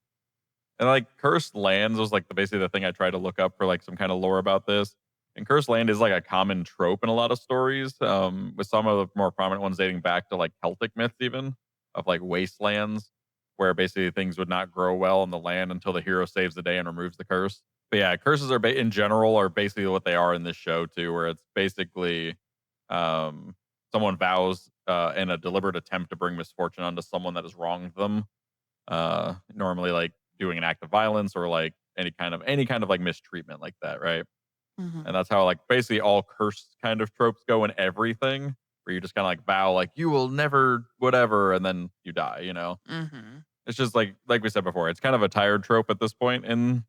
Speaker 1: and, like, cursed lands was, like, basically the thing I tried to look up for, like, some kinda lore about this, and cursed land is, like, a common trope in a lot of stories, with some of the more prominent ones dating back to, like, Celtic myths even, of, like, wastelands, where basically things would not grow well in the land until the hero saves the day and removes the curse. But, yeah, curses are in general are basically what they are in this show too, where it's basically, um, someone vows, in a deliberate attempt to bring misfortune onto someone that has wronged them, normally, like, doing an act of violence or, like, any kind of, like, mistreatment like that, right? And
Speaker 2: Mhm.
Speaker 1: that's how, like, basically all cursed kind of tropes go in everything, where you just kinda, like, vow, like, "You will never whatever," and then you die, you know?
Speaker 2: Mhm.
Speaker 1: It's just like we said before, it's kind of a tired trope at this point in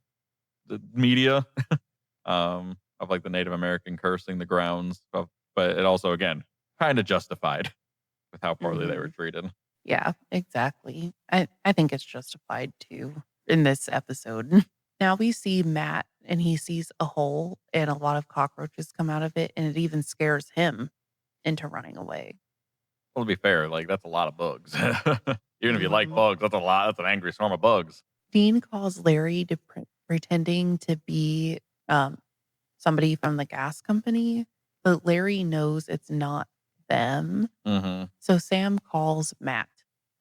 Speaker 1: the media, of, like, the Native American cursing the grounds of, but it also, again, kinda justified with how poorly they were
Speaker 2: Mhm.
Speaker 1: treated.
Speaker 2: Yeah, exactly. I think it's justified too in this episode. Now we see Matt and he sees a hole and a lot of cockroaches come out of it, and it even scares him into running away.
Speaker 1: Well, to be fair, like, that's a lot of bugs. Even if you like
Speaker 2: Mhm.
Speaker 1: bugs, that's a lot that's an angry swarm of bugs.
Speaker 2: Dean calls Larry to pretending to be somebody from the gas company, but Larry knows it's not them.
Speaker 1: Mhm.
Speaker 2: So Sam calls Matt.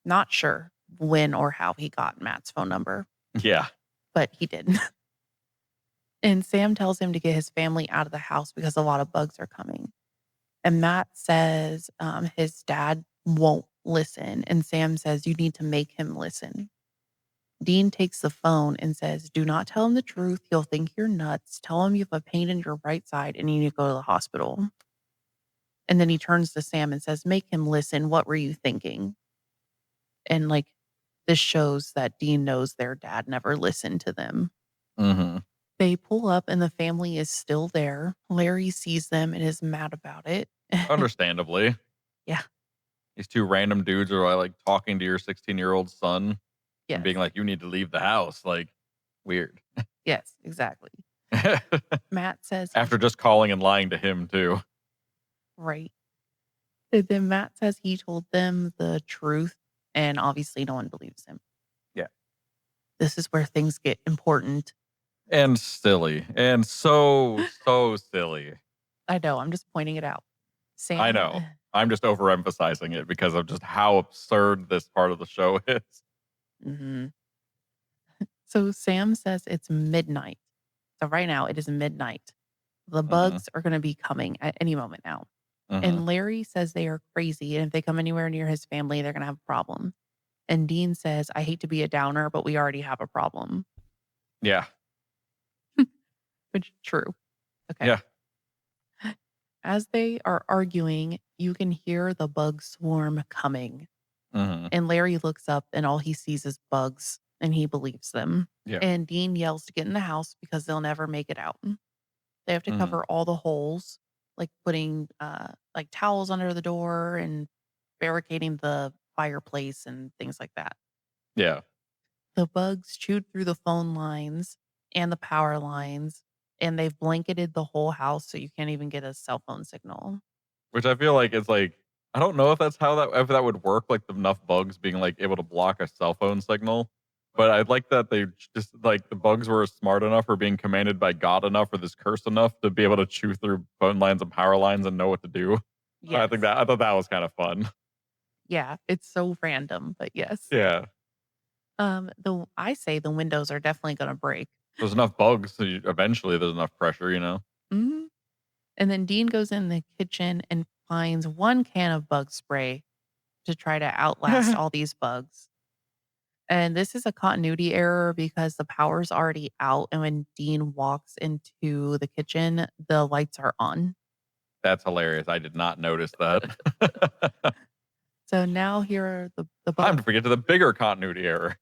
Speaker 2: Not sure when or how he got Matt's phone number,
Speaker 1: Yeah.
Speaker 2: but he did. And Sam tells him to get his family out of the house because a lot of bugs are coming. And Matt says his dad won't listen. And Sam says, "You need to make him listen." Dean takes the phone and says, "Do not tell him the truth. He'll think you're nuts. Tell him you have a pain in your right side and you need to go to the hospital." And then he turns to Sam and says, "Make him listen. What were you thinking?" And like this shows that Dean knows their dad never listened to them.
Speaker 1: Mhm.
Speaker 2: They pull up and the family is still there. Larry sees them and is mad about it.
Speaker 1: Understandably.
Speaker 2: Yeah.
Speaker 1: These 2 random dudes are, like, talking to your 16-year-old son and being
Speaker 2: Yes.
Speaker 1: like, "You need to leave the house," like, weird.
Speaker 2: Yes, exactly. Matt says he
Speaker 1: After just calling and lying to him too.
Speaker 2: right. And then Matt says he told them the truth, and obviously no one believes him.
Speaker 1: Yeah.
Speaker 2: This is where things get important.
Speaker 1: And silly, and so silly.
Speaker 2: I know, I'm just pointing it out.
Speaker 1: I
Speaker 2: Sam
Speaker 1: know. I'm just overemphasizing it because of just how absurd this part of the show is.
Speaker 2: mhm. So Sam says it's midnight. So right now it is midnight. The
Speaker 1: Mhm,
Speaker 2: bugs are gonna be coming at any moment now.
Speaker 1: mhm.
Speaker 2: And Larry says they are crazy, and if they come anywhere near his family, they're gonna have a problem. And Dean says, "I hate to be a downer, but we already have a problem."
Speaker 1: Yeah,
Speaker 2: Which true. Okay.
Speaker 1: yeah.
Speaker 2: As they are arguing, you can hear the bug swarm coming.
Speaker 1: Mhm.
Speaker 2: And Larry looks up and all he sees is bugs and he believes them.
Speaker 1: Yeah.
Speaker 2: And Dean yells to get in the house because they'll never make it out. They have to
Speaker 1: Mhm.
Speaker 2: cover all the holes, like putting like towels under the door and barricading the fireplace and things like that.
Speaker 1: Yeah.
Speaker 2: The bugs chewed through the phone lines and the power lines, and they've blanketed the whole house so you can't even get a cell phone signal.
Speaker 1: Which I feel like is like, I don't know if that's how that if that would work, like enough bugs being like able to block a cell phone signal. But I'd like that they just like the bugs were smart enough or being commanded by God enough or this curse enough to be able to chew through phone lines and power lines and know what to do.
Speaker 2: Yes.
Speaker 1: I thought that was kind of fun.
Speaker 2: Yeah, it's so random, but yes.
Speaker 1: Yeah.
Speaker 2: The I say the windows are definitely gonna break.
Speaker 1: There's enough bugs, so eventually there's enough pressure, you know?
Speaker 2: Mhm. And then Dean goes in the kitchen and finds 1 can of bug spray to try to outlast all these bugs. And this is a continuity error because the power's already out, and when Dean walks into the kitchen, the lights are on.
Speaker 1: That's hilarious. I did not notice that.
Speaker 2: So now here are the
Speaker 1: Time
Speaker 2: bugs.
Speaker 1: to forget to the bigger continuity error.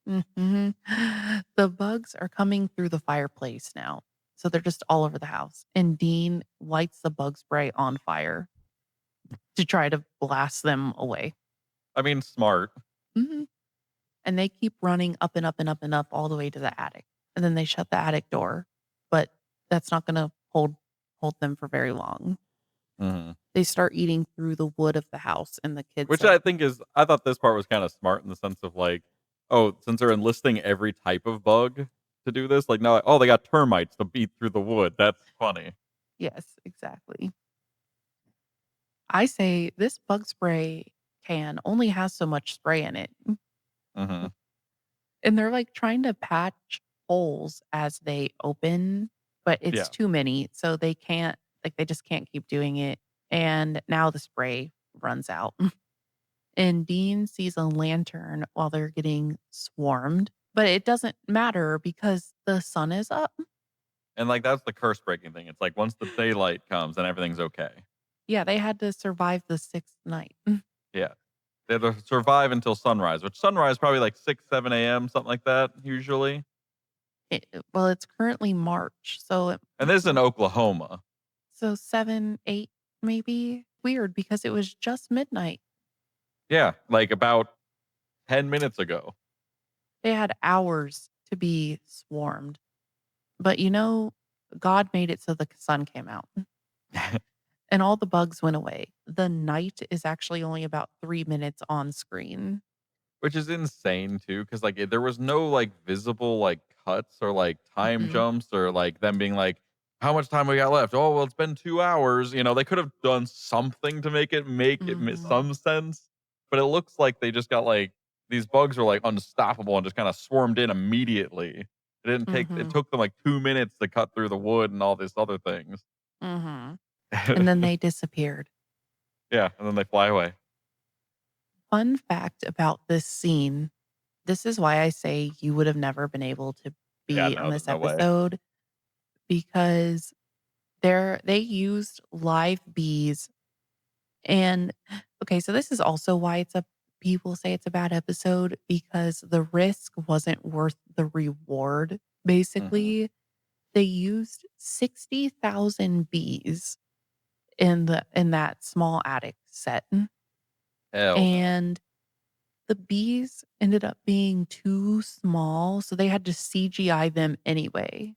Speaker 2: Mhm. The bugs are coming through the fireplace now. So they're just all over the house. And Dean lights the bug spray on fire to try to blast them away.
Speaker 1: I mean, smart.
Speaker 2: hmm And they keep running up and up and up and up all the way to the attic. And then they shut the attic door. But that's not going to hold them for very long.
Speaker 1: hmm
Speaker 2: They start eating through the wood of the house, and the kids
Speaker 1: Which
Speaker 2: say,
Speaker 1: I think is, I thought this part was kind of smart in the sense of like, oh, since they're enlisting every type of bug to do this, like now, oh, they got termites to beat through the wood. That's funny.
Speaker 2: yes, exactly. I say this bug spray can only has so much spray in it.
Speaker 1: hmm
Speaker 2: And they're like trying to patch holes as they open, but it's
Speaker 1: Yeah.
Speaker 2: too many. So they can't, like, they just can't keep doing it. And now the spray runs out. And Dean sees a lantern while they're getting swarmed, but it doesn't matter because the sun is up.
Speaker 1: And like that's the curse breaking thing. It's like once the daylight comes, then everything's okay.
Speaker 2: Yeah, they had to survive the sixth night.
Speaker 1: Yeah. They have to survive until sunrise, which sunrise probably like 6, 7 a.m., something like that, usually.
Speaker 2: Well, it's currently March, so
Speaker 1: And this is in Oklahoma.
Speaker 2: so 7, 8 maybe. Weird because it was just midnight.
Speaker 1: Yeah, like about 10 minutes ago.
Speaker 2: They had hours to be swarmed. But God made it so the sun came out and all the bugs went away. The night is actually only about 3 minutes on screen.
Speaker 1: Which is insane too, because like there was no like visible like cuts or like time
Speaker 2: Mm-mm.
Speaker 1: jumps or like them being like, how much time we got left? Oh, well, it's been 2 hours. They could have done something to make it
Speaker 2: Mhm.
Speaker 1: some sense. But it looks like they just got like these bugs are like unstoppable and just kind of swarmed in immediately. It
Speaker 2: Mhm.
Speaker 1: took them like 2 minutes to cut through the wood and all these other things.
Speaker 2: Mhm. And then they disappeared.
Speaker 1: Yeah, and then they fly away.
Speaker 2: Fun fact about this scene, this is why I say you would have never been able to
Speaker 1: Yeah,
Speaker 2: be on
Speaker 1: no, there's
Speaker 2: this
Speaker 1: no way.
Speaker 2: episode because they used live bees. And okay, so this is also why people say it's a bad episode because the risk wasn't worth the reward.
Speaker 1: hmm
Speaker 2: Basically, they used 60,000 bees in that small attic set.
Speaker 1: Hell no.
Speaker 2: And the bees ended up being too small, so they had to CGI them anyway.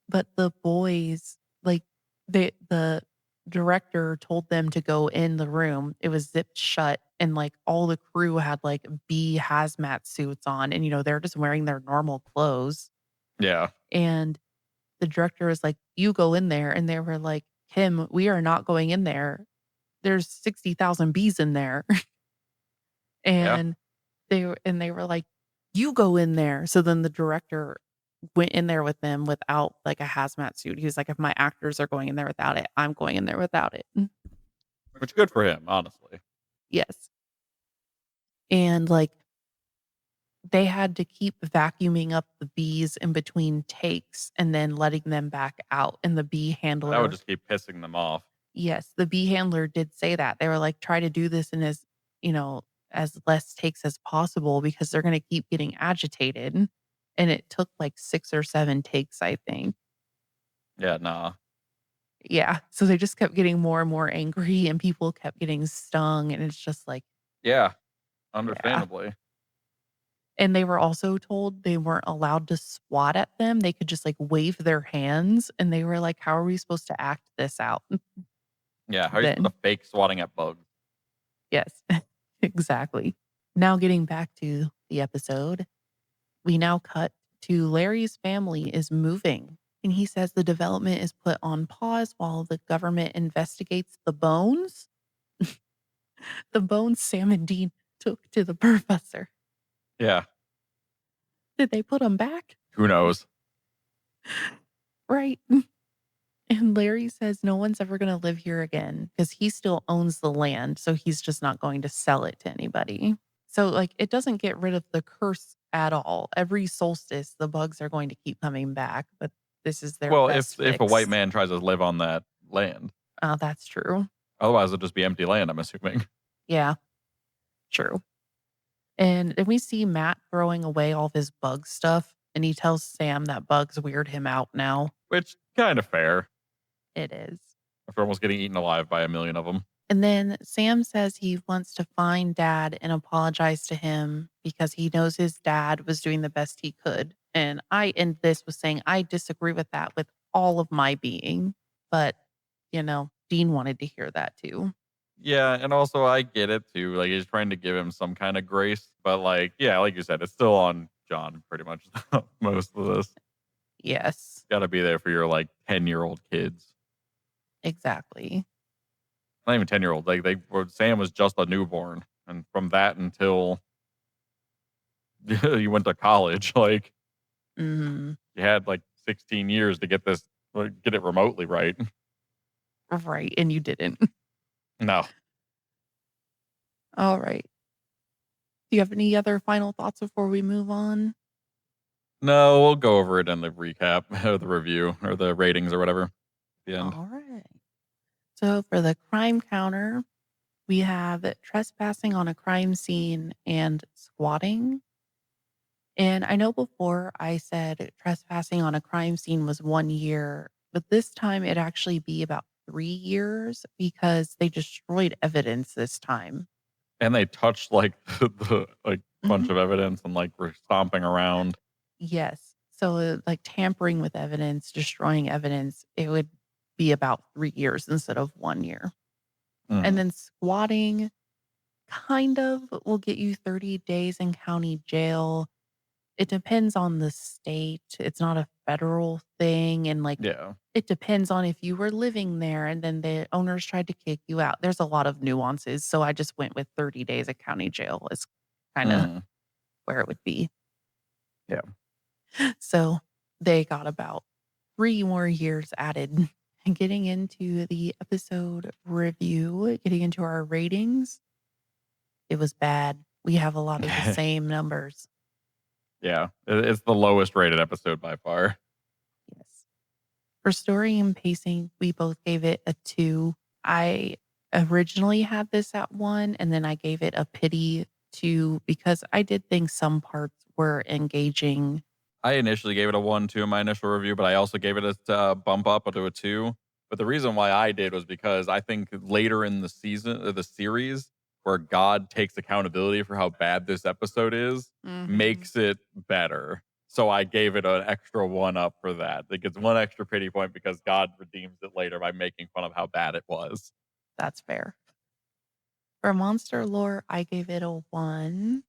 Speaker 2: But the boys, like, the director told them to go in the room. It was zipped shut, and, like, all the crew had, like, bee hazmat suits on, and, they're just wearing their normal clothes.
Speaker 1: Yeah.
Speaker 2: And the director was like, "You go in there," and they were like, "Kim, we are not going in there. There's 60,000 bees in there."
Speaker 1: Yeah.
Speaker 2: And they were like, "You go in there." So then the director went in there with them without, like, a hazmat suit. He was like, "If my actors are going in there without it, I'm going in there without it."
Speaker 1: Which good for him, honestly.
Speaker 2: Yes. And, like, they had to keep vacuuming up the bees in between takes and then letting them back out, and the bee
Speaker 1: That would
Speaker 2: handler
Speaker 1: just keep pissing them off.
Speaker 2: yes, the bee handler did say that. They were like, "Try to do this in you know, as less takes as possible because they're gonna keep getting agitated." And it took, like, 6 or 7 takes, I think.
Speaker 1: Yeah, nah.
Speaker 2: Yeah, so they just kept getting more and more angry, and people kept getting stung, and it's just like
Speaker 1: Yeah,
Speaker 2: yeah.
Speaker 1: understandably.
Speaker 2: And they were also told they weren't allowed to swat at them, they could just, like, wave their hands, and they were like, "How are we supposed to act this out?"
Speaker 1: Yeah, how are you supposed
Speaker 2: Then
Speaker 1: to fake swatting at bugs?
Speaker 2: yes, exactly. Now getting back to the episode, we now cut to Larry's family is moving, and he says the development is put on pause while the government investigates the bones. The bones Sam and Dean took to the professor.
Speaker 1: Yeah,
Speaker 2: Did they put them back?
Speaker 1: who knows?
Speaker 2: Right. And Larry says no one's ever going to live here again because he still owns the land. So he's just not going to sell it to anybody. So, like, it doesn't get rid of the curse at all. Every solstice, the bugs are going to keep coming back, but this is their
Speaker 1: Well,
Speaker 2: best
Speaker 1: if a white
Speaker 2: fix.
Speaker 1: man tries to live on that land,
Speaker 2: That's true.
Speaker 1: otherwise it'll just be empty land, I'm assuming.
Speaker 2: Yeah, true. And then we see Matt throwing away all of his bug stuff. And he tells Sam that bugs weird him out now.
Speaker 1: Which kind of fair
Speaker 2: It is.
Speaker 1: after almost getting eaten alive by a million of them.
Speaker 2: And then Sam says he wants to find dad and apologize to him because he knows his dad was doing the best he could. And I end this with saying, I disagree with that with all of my being. But, Dean wanted to hear that too.
Speaker 1: Yeah, and also I get it too. Like he's trying to give him some kind of grace, but like, yeah, like you said, it's still on John pretty much most of this.
Speaker 2: Yes,
Speaker 1: Got to be there for your like 10-year-old kids.
Speaker 2: exactly.
Speaker 1: Not even 10-year-old. Like Sam was just a newborn, and from that until you went to college, like
Speaker 2: Hmm.
Speaker 1: you had like 16 years to get this, like, get it remotely right.
Speaker 2: Right. And you didn't.
Speaker 1: No,
Speaker 2: All right. Do you have any other final thoughts before we move on?
Speaker 1: no, we'll go over it in the recap or the review or the ratings or whatever at the end.
Speaker 2: All right. So for the crime counter, we have trespassing on a crime scene and squatting. And I know before I said trespassing on a crime scene was 1 year, but this time it actually be about 3 years because they destroyed evidence this time.
Speaker 1: And they touched like the like bunch
Speaker 2: Mhm.
Speaker 1: of evidence and like were stomping around.
Speaker 2: Yes. So, like tampering with evidence, destroying evidence, it would be about 3 years instead of 1 year. And
Speaker 1: Mhm.
Speaker 2: then squatting kind of will get you 30 days in county jail. It depends on the state. It's not a federal thing, and, like,
Speaker 1: Yeah.
Speaker 2: it depends on if you were living there and then the owners tried to kick you out. There's a lot of nuances, so I just went with 30 days at county jail is kinda
Speaker 1: Mhm.
Speaker 2: where it would be.
Speaker 1: Yeah.
Speaker 2: So, they got about 3 more years added. And getting into the episode review, getting into our ratings, it was bad. We have a lot of the same numbers.
Speaker 1: Yeah. It's the lowest rated episode by far.
Speaker 2: Yes. For story and pacing, we both gave it a 2. I originally had this at 1, and then I gave it a pity 2 because I did think some parts were engaging.
Speaker 1: I initially gave it a 1 too in my initial review, but I also gave it a bump up to a 2. But the reason why I did was because I think later in the season the series, where God takes accountability for how bad this episode is,
Speaker 2: Mhm.
Speaker 1: makes it better. So I gave it an extra 1 up for that. It gets 1 extra pity point because God redeems it later by making fun of how bad it was.
Speaker 2: That's fair. For monster lore, I gave it a 1.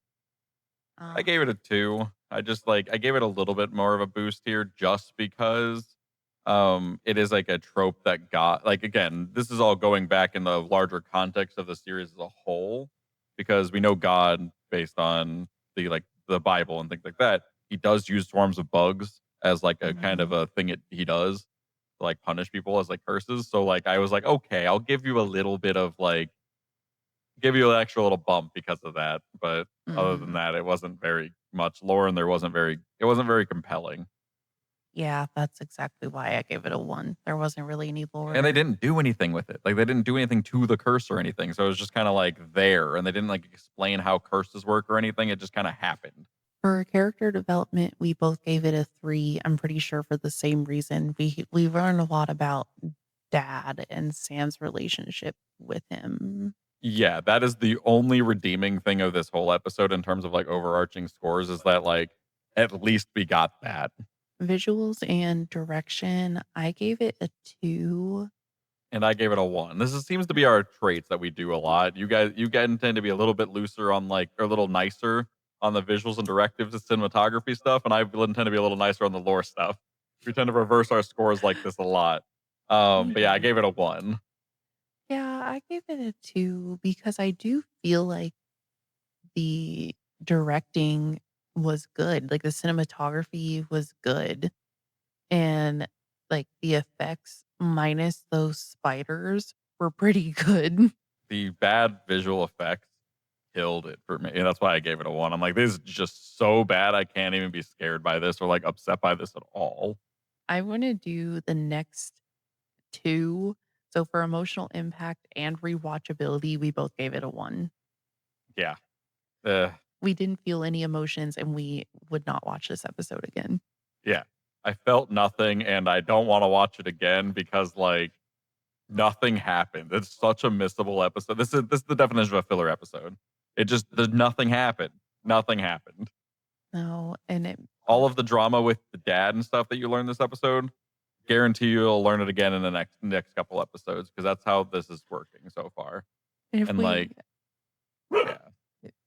Speaker 1: I gave it
Speaker 2: Um,
Speaker 1: a 2. I gave it a little bit more of a boost here just because it is like a trope that got like again, this is all going back in the larger context of the series as a whole because we know God based on the Bible and things like that. He does use swarms of bugs as like a kind of
Speaker 2: mhm,
Speaker 1: a thing he does to like punish people as like curses. So like I was like, okay, I'll give you a little bit of like give you an extra little bump because of that. But other than
Speaker 2: mhm.
Speaker 1: that, it wasn't very much lore and it wasn't very compelling.
Speaker 2: Yeah, that's exactly why I gave it a 1. There wasn't really any
Speaker 1: And they
Speaker 2: lore.
Speaker 1: didn't do anything with it. Like they didn't do anything to the curse or anything. So it was just kind of like there and they didn't like explain how curses work or anything. It just kind of happened.
Speaker 2: For character development, we both gave it a 3. I'm pretty sure for the same reason. We learned a lot about dad and Sam's relationship with him.
Speaker 1: Yeah, that is the only redeeming thing of this whole episode in terms of like overarching scores is that like at least we got that.
Speaker 2: Visuals and direction, I gave it a 2.
Speaker 1: And I gave it a 1. Seems to be our traits that we do a lot. You guys tend to be a little bit looser on like or a little nicer on the visuals and directives and cinematography stuff, and I tend to be a little nicer on the lore stuff. We tend to reverse our scores like this a lot. But yeah, I
Speaker 2: Yeah.
Speaker 1: gave it a 1.
Speaker 2: Yeah, I gave it a 2 because I do feel like the directing was good, like, the cinematography was good, and, like, the effects minus those spiders were pretty good.
Speaker 1: The bad visual effects killed it for me. And that's why I gave it a 1. I'm like, this is just so bad. I can't even be scared by this or like upset by this at all.
Speaker 2: I wanna do the next 2. So, for emotional impact and rewatchability, we both gave it a 1.
Speaker 1: Yeah. Uh,
Speaker 2: We didn't feel any emotions, and we would not watch this episode again.
Speaker 1: yeah. I felt nothing, and I don't want to watch it again because like nothing happened. It's such a missable episode. This is the definition of a filler episode. It just there's nothing happened. Nothing happened.
Speaker 2: No, and it
Speaker 1: All of the drama with the dad and stuff that you learned this episode, guarantee you'll learn it again in the next couple episodes because that's how this is working so far.
Speaker 2: and
Speaker 1: And like, yeah,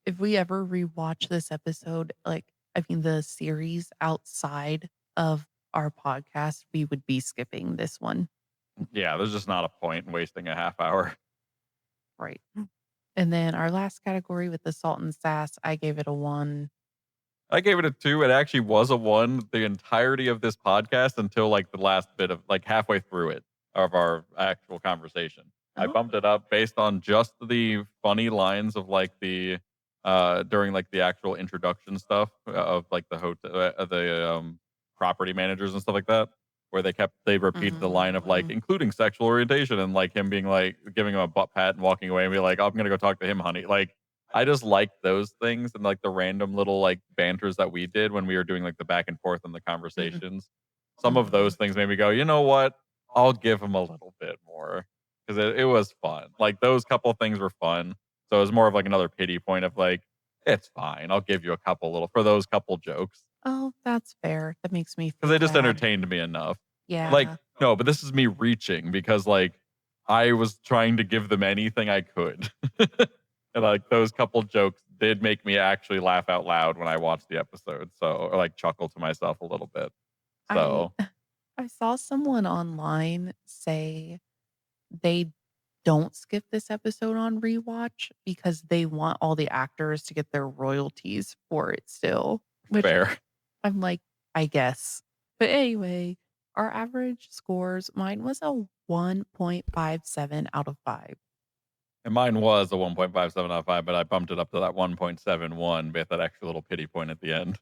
Speaker 2: if we ever rewatch this episode, like, I mean, the series outside of our podcast, we would be skipping this one.
Speaker 1: yeah, there's just not a point in wasting a half hour.
Speaker 2: Right. And then our last category with the salt and sass, I gave it a 1.
Speaker 1: I gave it a 2. It actually was a 1 the entirety of this podcast until like the last bit of like halfway through it of our actual conversation. I
Speaker 2: Oh.
Speaker 1: bumped it up based on just the funny lines of like the during like the actual introduction stuff of like the hotel the property managers and stuff like that where they repeated the line of like
Speaker 2: Mm.
Speaker 1: including sexual orientation and like him being like giving him a butt pat and walking away and be like, "Oh, I'm gonna go talk to him, honey." Like I just like those things and like the random little like banters that we did when we were doing like the back and forth and the
Speaker 2: Mm.
Speaker 1: conversations. Some of those
Speaker 2: Mhm.
Speaker 1: things made me go, you know what? I'll give him a little bit more because it was fun. Like those couple things were fun. So it was more of like another pity point of like, it's fine. I'll give you a couple little for those couple jokes
Speaker 2: Oh, that's fair. That makes me
Speaker 1: because
Speaker 2: feel
Speaker 1: they just
Speaker 2: bad.
Speaker 1: entertained me enough. Like,
Speaker 2: Yeah.
Speaker 1: no, but this is me reaching because like I was trying to give them anything I could. And like those couple jokes did make me actually laugh out loud when I watched the episode. So or like chuckle to myself a little bit.
Speaker 2: I
Speaker 1: So
Speaker 2: I saw someone online say they don't skip this episode on rewatch because they want all the actors to get their royalties for it still, which
Speaker 1: fair.
Speaker 2: I'm like, I guess. But anyway, our average scores, mine was a 1.57 out of 5.
Speaker 1: And mine was a 1.57 out of 5, but I bumped it up to that 1.71 with that extra little pity point at the end.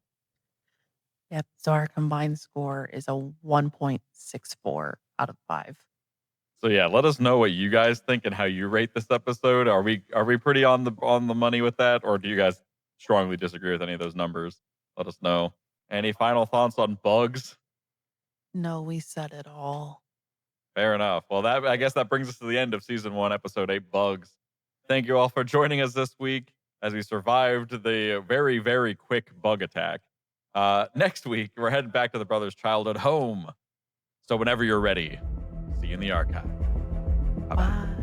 Speaker 2: Yep. So our combined score is a 1.64 out of 5.
Speaker 1: So yeah, let us know what you guys think and how you rate this episode. Are we pretty on the money with that, or do you guys strongly disagree with any of those numbers? Let us know. Any final thoughts on bugs?
Speaker 2: No, we said it all.
Speaker 1: Fair enough. Well, that I guess that brings us to the end of season 1, episode 8, Bugs. Thank you all for joining us this week as we survived the very, very quick bug attack. Next week, we're heading back to the brothers' childhood home. So whenever you're ready, see you in the archive. Bye bye.
Speaker 2: Bye.